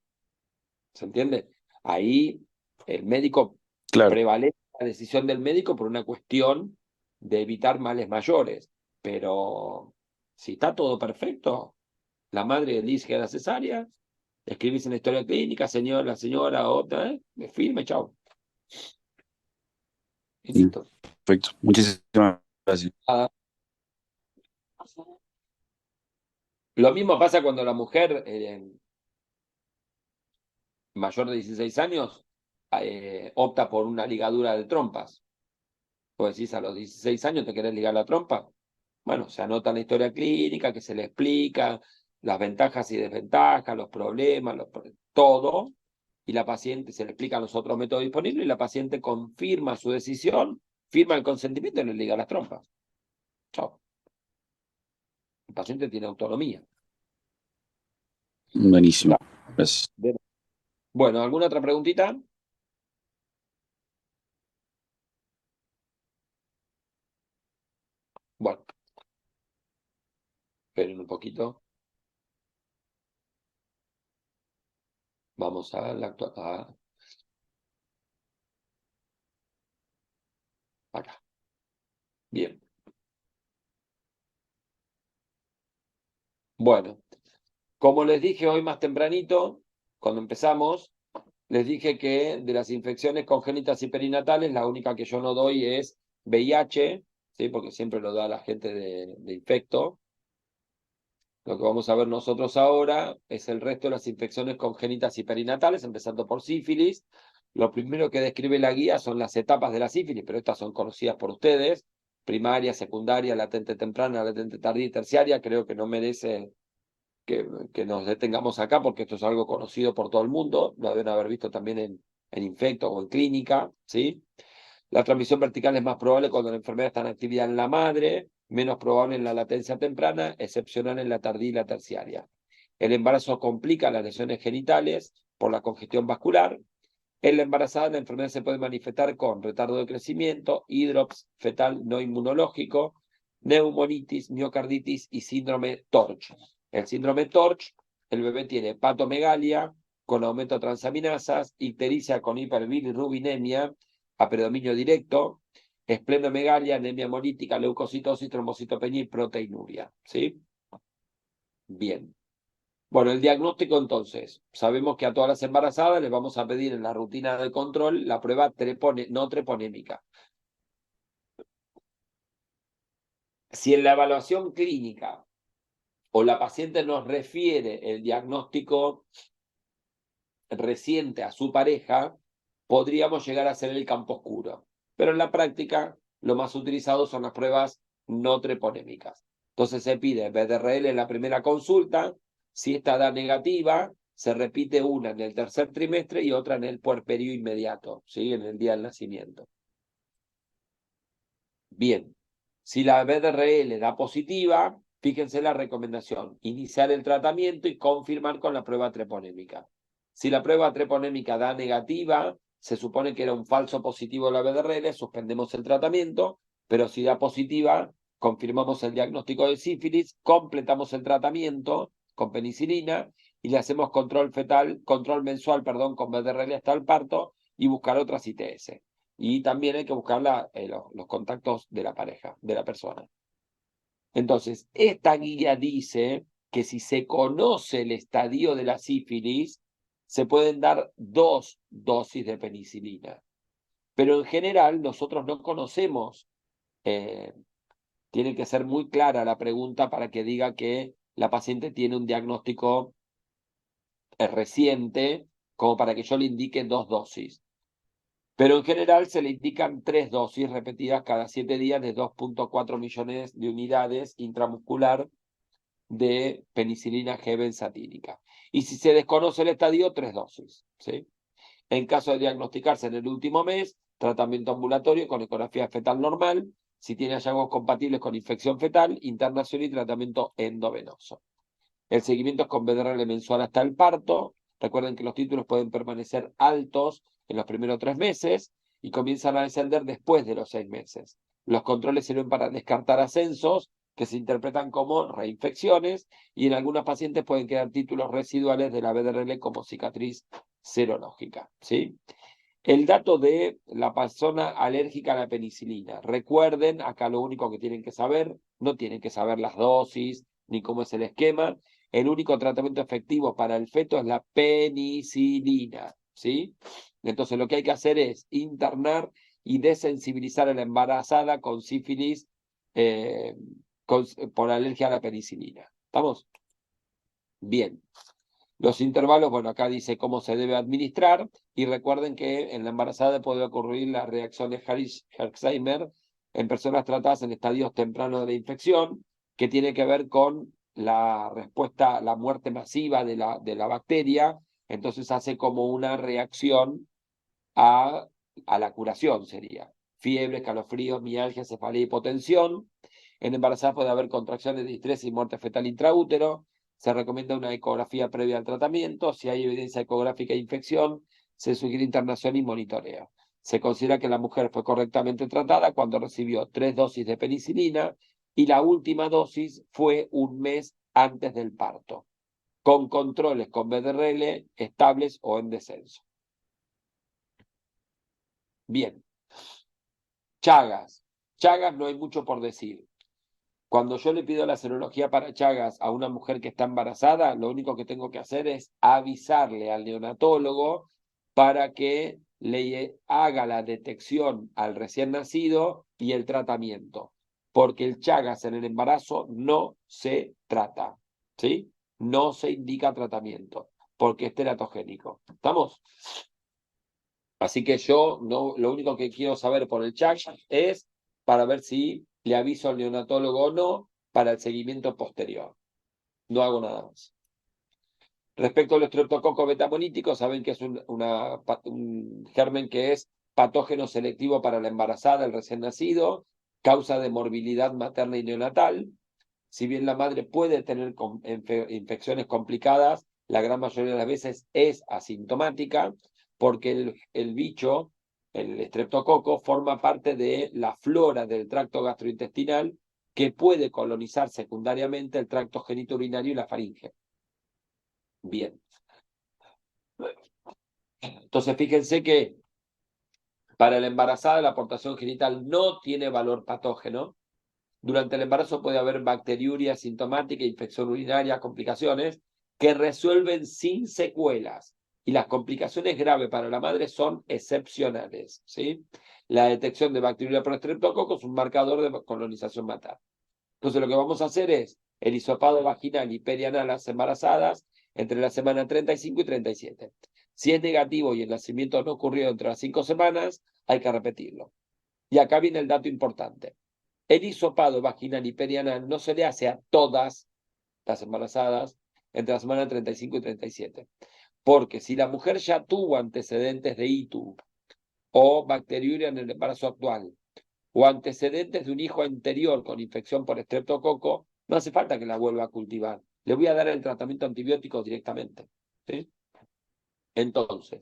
¿Se entiende? Ahí el médico Claro. prevalece la decisión del médico por una cuestión de evitar males mayores. Pero si está todo perfecto, la madre elige la cesárea, escribís en la historia clínica, señor, la señora, otra, me firme, chao. Y listo. Perfecto. Muchísimas gracias. Ah, lo mismo pasa cuando la mujer mayor de 16 años opta por una ligadura de trompas. Vos decís, a los 16 años te querés ligar la trompa. Bueno, se anota en la historia clínica, que se le explica las ventajas y desventajas, los problemas, todo, y la paciente se le explican los otros métodos disponibles y la paciente confirma su decisión, firma el consentimiento y le liga las trompas. Chao. El paciente tiene autonomía. Buenísimo. Gracias. Bueno, ¿alguna otra preguntita? Bueno, esperen un poquito. Vamos a la actual. Acá. Bien. Bueno, como les dije hoy más tempranito, cuando empezamos, les dije que de las infecciones congénitas y perinatales, la única que yo no doy es VIH, ¿sí? Porque siempre lo da la gente de infecto. Lo que vamos a ver nosotros ahora es el resto de las infecciones congénitas y perinatales, empezando por sífilis. Lo primero que describe la guía son las etapas de la sífilis, pero estas son conocidas por ustedes: primaria, secundaria, latente temprana, latente tardía y terciaria. Creo que no merece que nos detengamos acá porque esto es algo conocido por todo el mundo. Lo deben haber visto también en infecto o en clínica, ¿sí? La transmisión vertical es más probable cuando la enfermedad está en actividad en la madre, menos probable en la latencia temprana, excepcional en la tardía y la terciaria. El embarazo complica las lesiones genitales por la congestión vascular. En la embarazada, la enfermedad se puede manifestar con retardo de crecimiento, hidrops fetal no inmunológico, neumonitis, miocarditis y síndrome TORCH. El síndrome TORCH, el bebé tiene patomegalia con aumento de transaminasas, ictericia con hiperbilirrubinemia a predominio directo, esplenomegalia, anemia hemolítica, leucocitosis, trombocitopenia y proteinuria. ¿Sí? Bien. Bueno, el diagnóstico entonces. Sabemos que a todas las embarazadas les vamos a pedir en la rutina de control la prueba no treponémica. Si en la evaluación clínica o la paciente nos refiere el diagnóstico reciente a su pareja, podríamos llegar a hacer el campo oscuro. Pero en la práctica, lo más utilizado son las pruebas no treponémicas. Entonces se pide BDRL en la primera consulta. Si esta da negativa, se repite una en el tercer trimestre y otra en el puerperio inmediato, ¿sí? En el día del nacimiento. Bien. Si la BDRL da positiva, fíjense la recomendación, iniciar el tratamiento y confirmar con la prueba treponémica. Si la prueba treponémica da negativa, se supone que era un falso positivo de la BDRL, suspendemos el tratamiento, pero si da positiva, confirmamos el diagnóstico de sífilis, completamos el tratamiento con penicilina y le hacemos control mensual, con BDRL hasta el parto y buscar otras ITS. Y también hay que buscar los contactos de la pareja, de la persona. Entonces, esta guía dice que si se conoce el estadio de la sífilis, se pueden dar 2 dosis de penicilina. Pero en general nosotros no conocemos, tiene que ser muy clara la pregunta para que diga que la paciente tiene un diagnóstico reciente, como para que yo le indique 2 dosis. Pero en general se le indican 3 dosis repetidas cada 7 días de 2.4 millones de unidades intramuscular de penicilina G benzatínica. Y si se desconoce el estadio, 3 dosis. ¿Sí? En caso de diagnosticarse en el último mes, tratamiento ambulatorio con ecografía fetal normal. Si tiene hallazgos compatibles con infección fetal, internación y tratamiento endovenoso. El seguimiento es con BDRL mensual hasta el parto. Recuerden que los títulos pueden permanecer altos en los primeros 3 meses y comienzan a descender después de los 6 meses. Los controles sirven para descartar ascensos que se interpretan como reinfecciones y en algunos pacientes pueden quedar títulos residuales de la BDRL como cicatriz serológica. ¿Sí? El dato de la persona alérgica a la penicilina. Recuerden, acá lo único que tienen que saber, no tienen que saber las dosis ni cómo es el esquema. El único tratamiento efectivo para el feto es la penicilina, ¿sí? Entonces lo que hay que hacer es internar y desensibilizar a la embarazada con sífilis por alergia a la penicilina. ¿Estamos? Bien. Los intervalos, bueno, acá dice cómo se debe administrar y recuerden que en la embarazada puede ocurrir la reacción de Herxheimer en personas tratadas en estadios tempranos de la infección, que tiene que ver con la respuesta, la muerte masiva de la bacteria, entonces hace como una reacción a la curación, sería. Fiebre, escalofríos, mialgia, cefalea, hipotensión. En embarazadas puede haber contracciones de distrés y muerte fetal intraútero. Se recomienda una ecografía previa al tratamiento. Si hay evidencia ecográfica de infección, se sugiere internación y monitoreo. Se considera que la mujer fue correctamente tratada cuando recibió 3 dosis de penicilina y la última dosis fue un mes antes del parto, con controles con BDRL estables o en descenso. Bien. Chagas. Chagas no hay mucho por decir. Cuando yo le pido la serología para Chagas a una mujer que está embarazada, lo único que tengo que hacer es avisarle al neonatólogo para que le haga la detección al recién nacido y el tratamiento. Porque el Chagas en el embarazo no se trata, ¿sí? No se indica tratamiento, porque es teratogénico. ¿Estamos? Así que yo no, lo único que quiero saber por el chat es para ver si le aviso al neonatólogo o no para el seguimiento posterior. No hago nada más. Respecto al estreptococo betamonítico, saben que es un germen que es patógeno selectivo para la embarazada, el recién nacido, causa de morbilidad materna y neonatal. Si bien la madre puede tener infecciones complicadas, la gran mayoría de las veces es asintomática, porque el bicho, el estreptococo, forma parte de la flora del tracto gastrointestinal que puede colonizar secundariamente el tracto genitourinario y la faringe. Bien. Entonces, fíjense que para la embarazada la aportación genital no tiene valor patógeno. Durante el embarazo puede haber bacteriuria asintomática, infección urinaria, complicaciones que resuelven sin secuelas. Y las complicaciones graves para la madre son excepcionales, ¿sí? La detección de bacteriuria por estreptococo es un marcador de colonización materna. Entonces lo que vamos a hacer es el hisopado vaginal y perianal a las embarazadas entre la semana 35 y 37. Si es negativo y el nacimiento no ocurrió entre las 5 semanas, hay que repetirlo. Y acá viene el dato importante. El hisopado vaginal y perianal no se le hace a todas las embarazadas entre la semana 35 y 37. Porque si la mujer ya tuvo antecedentes de ITU o bacteriuria en el embarazo actual, o antecedentes de un hijo anterior con infección por estreptococo, no hace falta que la vuelva a cultivar. Le voy a dar el tratamiento antibiótico directamente. ¿Sí? Entonces,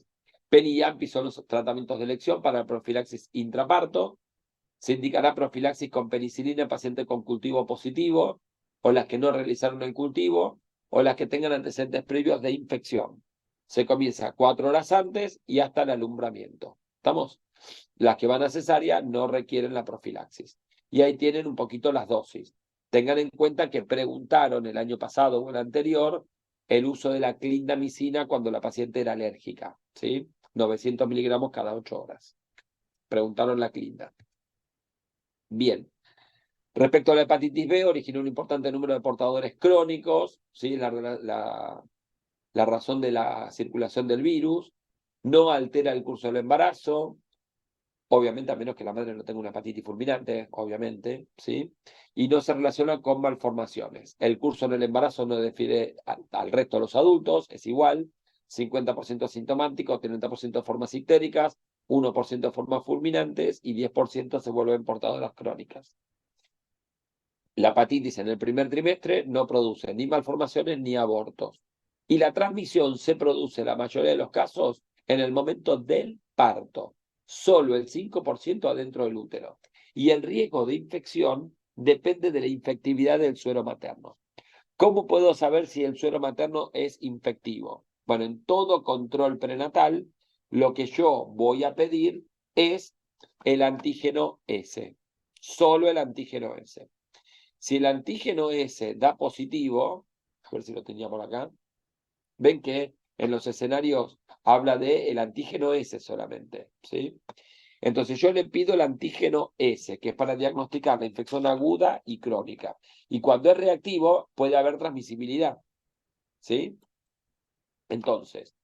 PEN y YAMPI son los tratamientos de elección para profilaxis intraparto. Se indicará profilaxis con penicilina en pacientes con cultivo positivo, o las que no realizaron el cultivo, o las que tengan antecedentes previos de infección. Se comienza 4 horas antes y hasta el alumbramiento. ¿Estamos? Las que van a cesárea no requieren la profilaxis. Y ahí tienen un poquito las dosis. Tengan en cuenta que preguntaron el año pasado o el anterior el uso de la clindamicina cuando la paciente era alérgica, ¿sí? 900 miligramos cada 8 horas. Preguntaron la clinda. Bien. Respecto a la hepatitis B, originó un importante número de portadores crónicos, ¿sí? La razón de la circulación del virus, no altera el curso del embarazo, obviamente a menos que la madre no tenga una hepatitis fulminante, obviamente, ¿sí? Y no se relaciona con malformaciones. El curso del embarazo no difiere al resto de los adultos, es igual, 50% asintomáticos, 30% de formas ictéricas, 1% de formas fulminantes y 10% se vuelven portadoras crónicas. La hepatitis en el primer trimestre no produce ni malformaciones ni abortos. Y la transmisión se produce en la mayoría de los casos en el momento del parto. Solo el 5% adentro del útero. Y el riesgo de infección depende de la infectividad del suero materno. ¿Cómo puedo saber si el suero materno es infectivo? Bueno, en todo control prenatal, lo que yo voy a pedir es el antígeno S. Solo el antígeno S. Si el antígeno S da positivo, a ver si lo tenía por acá, ven que en los escenarios habla de el antígeno S solamente, ¿sí? Entonces yo le pido el antígeno S, que es para diagnosticar la infección aguda y crónica. Y cuando es reactivo, puede haber transmisibilidad, ¿sí? Entonces,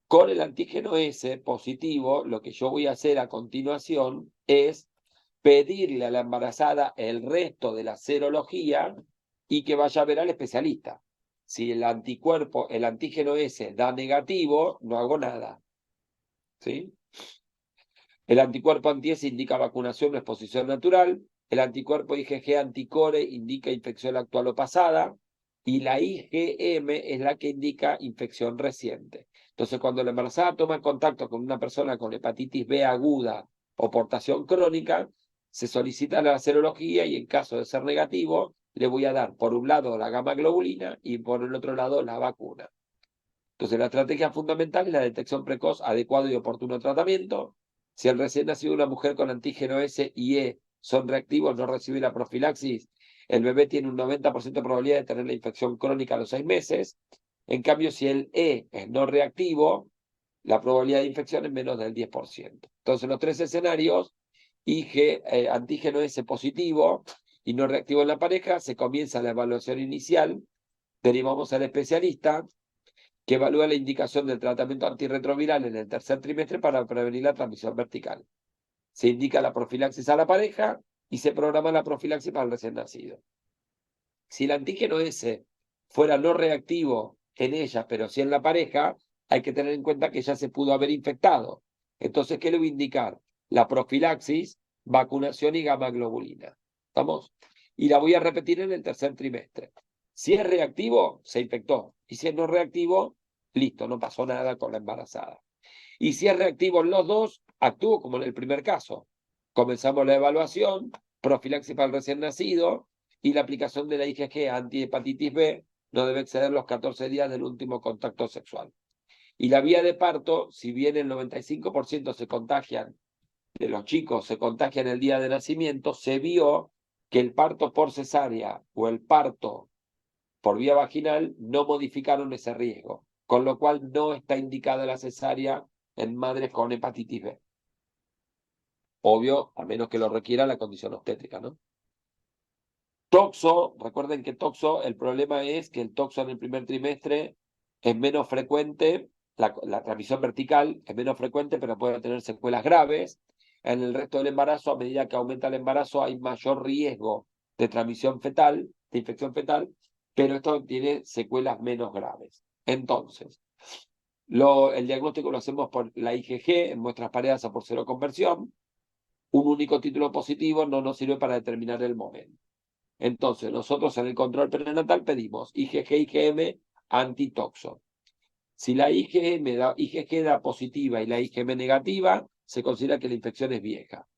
con el antígeno S positivo, lo que yo voy a hacer a continuación es pedirle a la embarazada el resto de la serología y que vaya a ver al especialista. Si el anticuerpo, el antígeno S da negativo, no hago nada. ¿Sí? El anticuerpo anti-S indica vacunación o exposición natural. El anticuerpo IgG anticore indica infección actual o pasada. Y la IgM es la que indica infección reciente. Entonces, cuando la embarazada toma contacto con una persona con hepatitis B aguda o portación crónica, se solicita la serología y en caso de ser negativo, le voy a dar por un lado la gamma globulina y por el otro lado la vacuna. Entonces, la estrategia fundamental es la detección precoz, adecuado y oportuno tratamiento. Si el recién nacido una mujer con antígeno S y E son reactivos, no recibe la profilaxis, el bebé tiene un 90% de probabilidad de tener la infección crónica a los 6 meses. En cambio, si el E es no reactivo, la probabilidad de infección es menos del 10%. Entonces, en los 3 escenarios, antígeno S positivo y no reactivo en la pareja, se comienza la evaluación inicial, derivamos al especialista, que evalúa la indicación del tratamiento antirretroviral en el tercer trimestre para prevenir la transmisión vertical. Se indica la profilaxis a la pareja y se programa la profilaxis para el recién nacido. Si el antígeno S fuera no reactivo en ella, pero sí en la pareja, hay que tener en cuenta que ya se pudo haber infectado. Entonces, ¿qué le voy a indicar? La profilaxis, vacunación y gamma globulina. ¿Estamos? Y la voy a repetir en el tercer trimestre. Si es reactivo, se infectó. Y si es no reactivo, listo, no pasó nada con la embarazada. Y si es reactivo en los dos, actúo como en el primer caso. Comenzamos la evaluación, profilaxis para el recién nacido y la aplicación de la IgG anti-hepatitis B no debe exceder los 14 días del último contacto sexual. Y la vía de parto, si bien el 95% se contagian, de los chicos se contagian el día de nacimiento, se vio que el parto por cesárea o el parto por vía vaginal no modificaron ese riesgo, con lo cual no está indicada la cesárea en madres con hepatitis B. Obvio, a menos que lo requiera la condición obstétrica, ¿no? Toxo, recuerden que toxo, el problema es que el toxo en el primer trimestre es menos frecuente, la transmisión vertical es menos frecuente, pero puede tener secuelas graves. En el resto del embarazo, a medida que aumenta el embarazo, hay mayor riesgo de transmisión fetal, de infección fetal, pero esto tiene secuelas menos graves. Entonces, el diagnóstico lo hacemos por la IgG en muestras pareadas o por seroconversión. un único título positivo no nos sirve para determinar el momento. Entonces, nosotros en el control prenatal pedimos IgG, IgM, antitoxo. Si la IgG da positiva y la IgM negativa, se considera que la infección es vieja.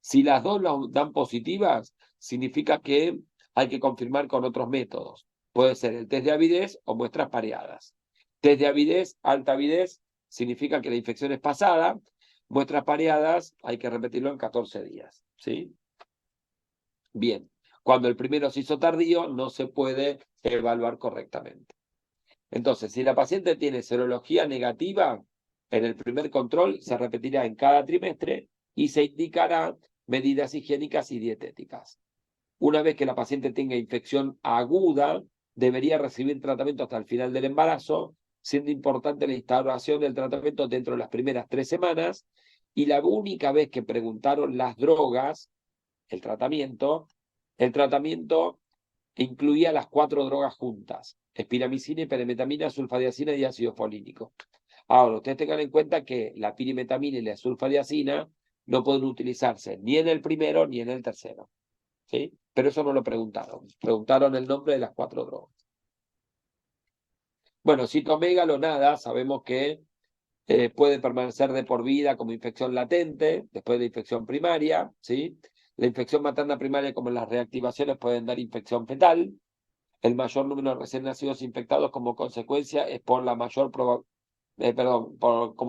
Si las dos dan positivas, significa que hay que confirmar con otros métodos. Puede ser el test de avidez o muestras pareadas. Test de avidez, alta avidez, significa que la infección es pasada. Muestras pareadas, hay que repetirlo en 14 días. ¿Sí? Bien. Cuando el primero se hizo tardío, no se puede evaluar correctamente. Entonces, si la paciente tiene serología negativa, en el primer control se repetirá en cada trimestre y se indicará medidas higiénicas y dietéticas. Una vez que la paciente tenga infección aguda, debería recibir tratamiento hasta el final del embarazo, siendo importante la instauración del tratamiento dentro de las primeras 3 semanas, y la única vez que preguntaron las drogas, el tratamiento incluía las 4 drogas juntas: espiramicina, hiperemetamina, sulfadiazina y ácido folínico. Ahora, ustedes tengan en cuenta que la pirimetamina y la sulfadiazina no pueden utilizarse ni en el primero ni en el tercero. ¿Sí? Pero eso no lo preguntaron. Preguntaron el nombre de las 4 drogas. Bueno, citomegalo, nada, sabemos que puede permanecer de por vida como infección latente después de la infección primaria, ¿sí? La infección materna primaria, como las reactivaciones, pueden dar infección fetal. El mayor número de recién nacidos infectados como consecuencia es por la mayor como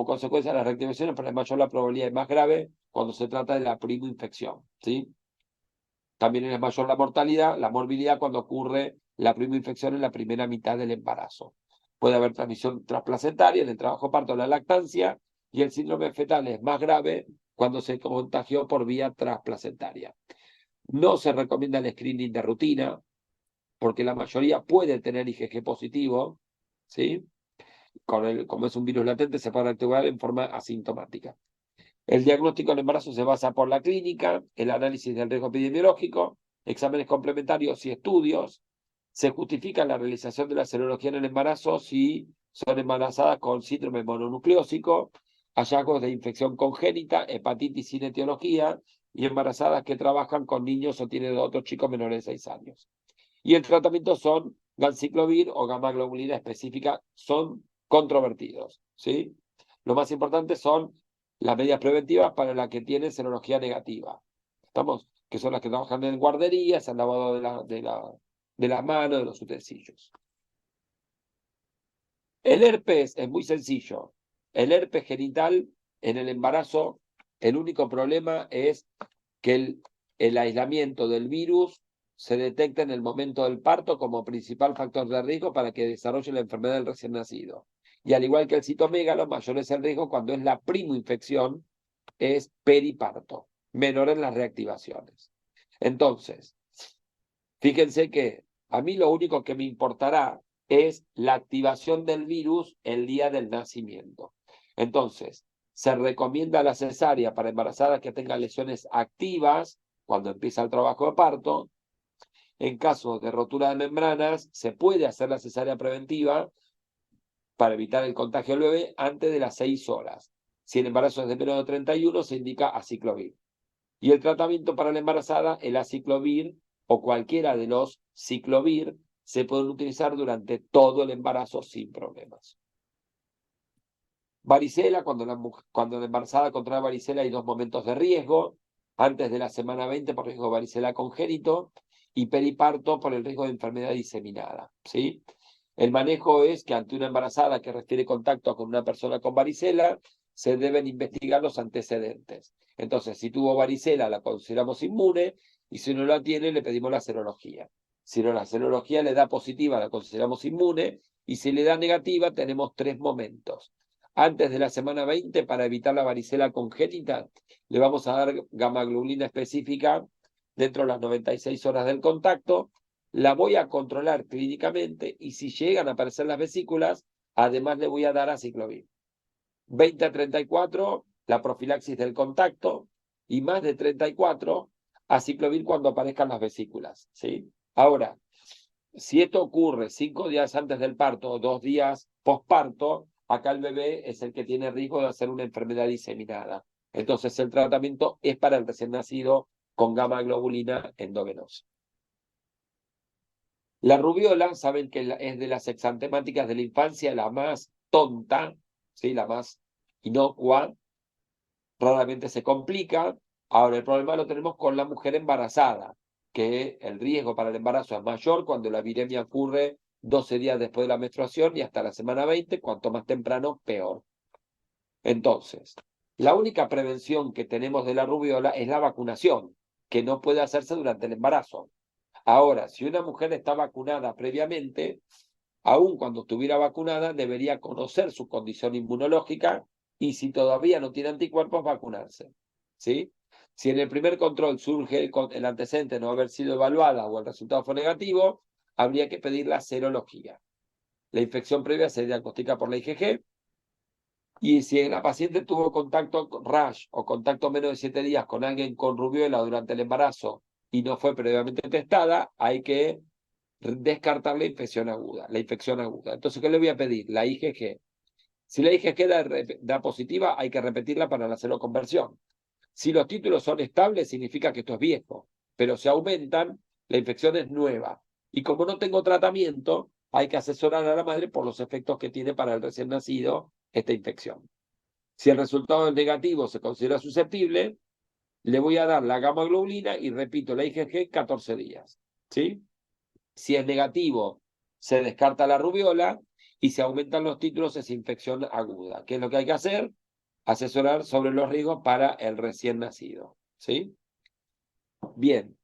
consecuencia de las reactivaciones, pero es mayor la probabilidad, es más grave cuando se trata de la primoinfección, ¿sí? También es mayor la mortalidad, la morbilidad cuando ocurre la primoinfección en la primera mitad del embarazo. Puede haber transmisión transplacentaria en el trabajo parto o la lactancia, y el síndrome fetal es más grave cuando se contagió por vía transplacentaria. No se recomienda el screening de rutina, porque la mayoría puede tener IgG positivo, ¿sí? Como es un virus latente, se puede activar en forma asintomática. El diagnóstico del embarazo se basa por la clínica, el análisis del riesgo epidemiológico, exámenes complementarios y estudios. Se justifica la realización de la serología en el embarazo si son embarazadas con síndrome mononucleósico, hallazgos de infección congénita, hepatitis sin etiología y embarazadas que trabajan con niños o tienen otros chicos menores de 6 años. Y el tratamiento son ganciclovir o gamma globulina específica, son controvertidos, ¿sí? Lo más importante son las medidas preventivas para las que tienen serología negativa. ¿Estamos? Que son las que trabajan en guarderías, el lavado de las manos, de los utensilios. El herpes es muy sencillo. El herpes genital en el embarazo, el único problema es que el aislamiento del virus se detecta en el momento del parto como principal factor de riesgo para que desarrolle la enfermedad del recién nacido. Y al igual que el citomegalo, mayor es el riesgo cuando es la primoinfección, es periparto, menor en las reactivaciones. Entonces, fíjense que a mí lo único que me importará es la activación del virus el día del nacimiento. Entonces, se recomienda la cesárea para embarazadas que tengan lesiones activas cuando empieza el trabajo de parto. En caso de rotura de membranas, se puede hacer la cesárea preventiva para evitar el contagio del bebé antes de las 6 horas. Si el embarazo es de menos de 31, se indica aciclovir. Y el tratamiento para la embarazada, el aciclovir o cualquiera de los ciclovir, se pueden utilizar durante todo el embarazo sin problemas. Varicela, cuando la embarazada contrae varicela hay 2 momentos de riesgo: antes de la semana 20 por riesgo de varicela congénito y periparto por el riesgo de enfermedad diseminada, ¿sí? El manejo es que ante una embarazada que refiere contacto con una persona con varicela, se deben investigar los antecedentes. Entonces, si tuvo varicela, la consideramos inmune, y si no la tiene, le pedimos la serología. Si no, la serología le da positiva, la consideramos inmune, y si le da negativa, tenemos 3 momentos. Antes de la semana 20, para evitar la varicela congénita, le vamos a dar gamma globulina específica dentro de las 96 horas del contacto. La voy a controlar clínicamente y si llegan a aparecer las vesículas, además le voy a dar aciclovir. 20 a 34, la profilaxis del contacto, y más de 34, aciclovir cuando aparezcan las vesículas, ¿sí? Ahora, si esto ocurre 5 días antes del parto o 2 días postparto, acá el bebé es el que tiene riesgo de hacer una enfermedad diseminada. Entonces el tratamiento es para el recién nacido con gamma globulina endovenosa. La rubiola, saben que es de las exantemáticas de la infancia la más tonta, ¿sí? La más inocua, raramente se complica. Ahora, el problema lo tenemos con la mujer embarazada, que el riesgo para el embarazo es mayor cuando la viremia ocurre 12 días después de la menstruación y hasta la semana 20, cuanto más temprano, peor. Entonces, la única prevención que tenemos de la rubiola es la vacunación, que no puede hacerse durante el embarazo. Ahora, si una mujer está vacunada previamente, aun cuando estuviera vacunada, debería conocer su condición inmunológica y si todavía no tiene anticuerpos, vacunarse. ¿Sí? Si en el primer control surge el antecedente no haber sido evaluada o el resultado fue negativo, habría que pedir la serología. La infección previa se diagnostica por la IgG y si la paciente tuvo contacto con rash o contacto menos de 7 días con alguien con rubiola durante el embarazo y no fue previamente testada, hay que descartar la infección aguda. Entonces, ¿qué le voy a pedir? La IgG. Si la IgG da positiva, hay que repetirla para la seroconversión. Si los títulos son estables, significa que esto es viejo, pero si aumentan, la infección es nueva. Y como no tengo tratamiento, hay que asesorar a la madre por los efectos que tiene para el recién nacido esta infección. Si el resultado es negativo, se considera susceptible, le voy a dar la gamma globulina y repito la IgG 14 días. ¿Sí? Si es negativo, se descarta la rubiola y si aumentan los títulos es infección aguda. ¿Qué es lo que hay que hacer? Asesorar sobre los riesgos para el recién nacido. ¿Sí? Bien.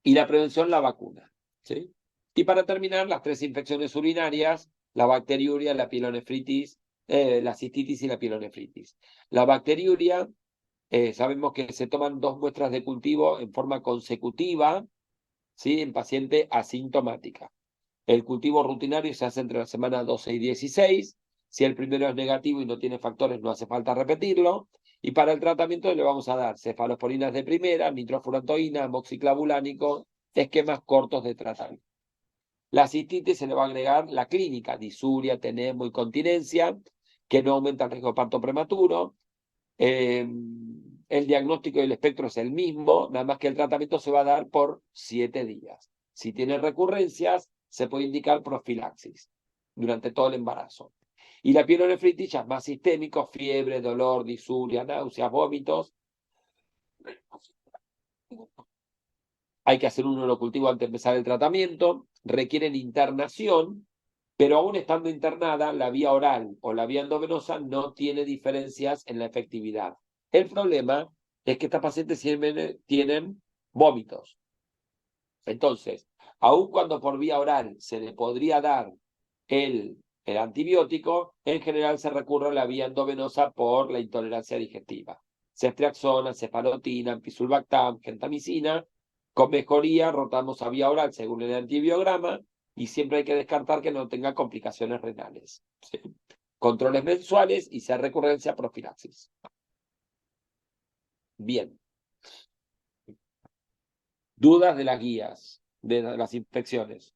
Y la prevención, la vacuna. ¿Sí? Y para terminar, las 3 infecciones urinarias, la bacteriuria, la pielonefritis, la cistitis y la pielonefritis. La bacteriuria, sabemos que se toman 2 muestras de cultivo en forma consecutiva, ¿sí? En paciente asintomática. El cultivo rutinario se hace entre la semana 12 y 16. Si el primero es negativo y no tiene factores, no hace falta repetirlo. Y para el tratamiento le vamos a dar cefalosporinas de primera, nitrofurantoína, amoxiclavulánico, esquemas cortos de tratamiento. La cistitis se le va a agregar la clínica, disuria, tenemo, incontinencia, que no aumenta el riesgo de parto prematuro. El diagnóstico y el espectro es el mismo, nada más que el tratamiento se va a dar por 7 días. Si tiene recurrencias, se puede indicar profilaxis durante todo el embarazo. Y la pielonefritis ya es más sistémico, fiebre, dolor, disuria, náuseas, vómitos. Hay que hacer un urocultivo antes de empezar el tratamiento, requieren internación, pero aún estando internada, la vía oral o la vía endovenosa no tiene diferencias en la efectividad. El problema es que estas pacientes siempre tienen vómitos. Entonces, aun cuando por vía oral se le podría dar el antibiótico, en general se recurre a la vía endovenosa por la intolerancia digestiva. Ceftriaxona, cefalotina, ampisulbactam, gentamicina. Con mejoría rotamos a vía oral según el antibiograma y siempre hay que descartar que no tenga complicaciones renales. ¿Sí? Controles mensuales y si hay recurrencia, profilaxis. Bien. Dudas de las guías, de las infecciones.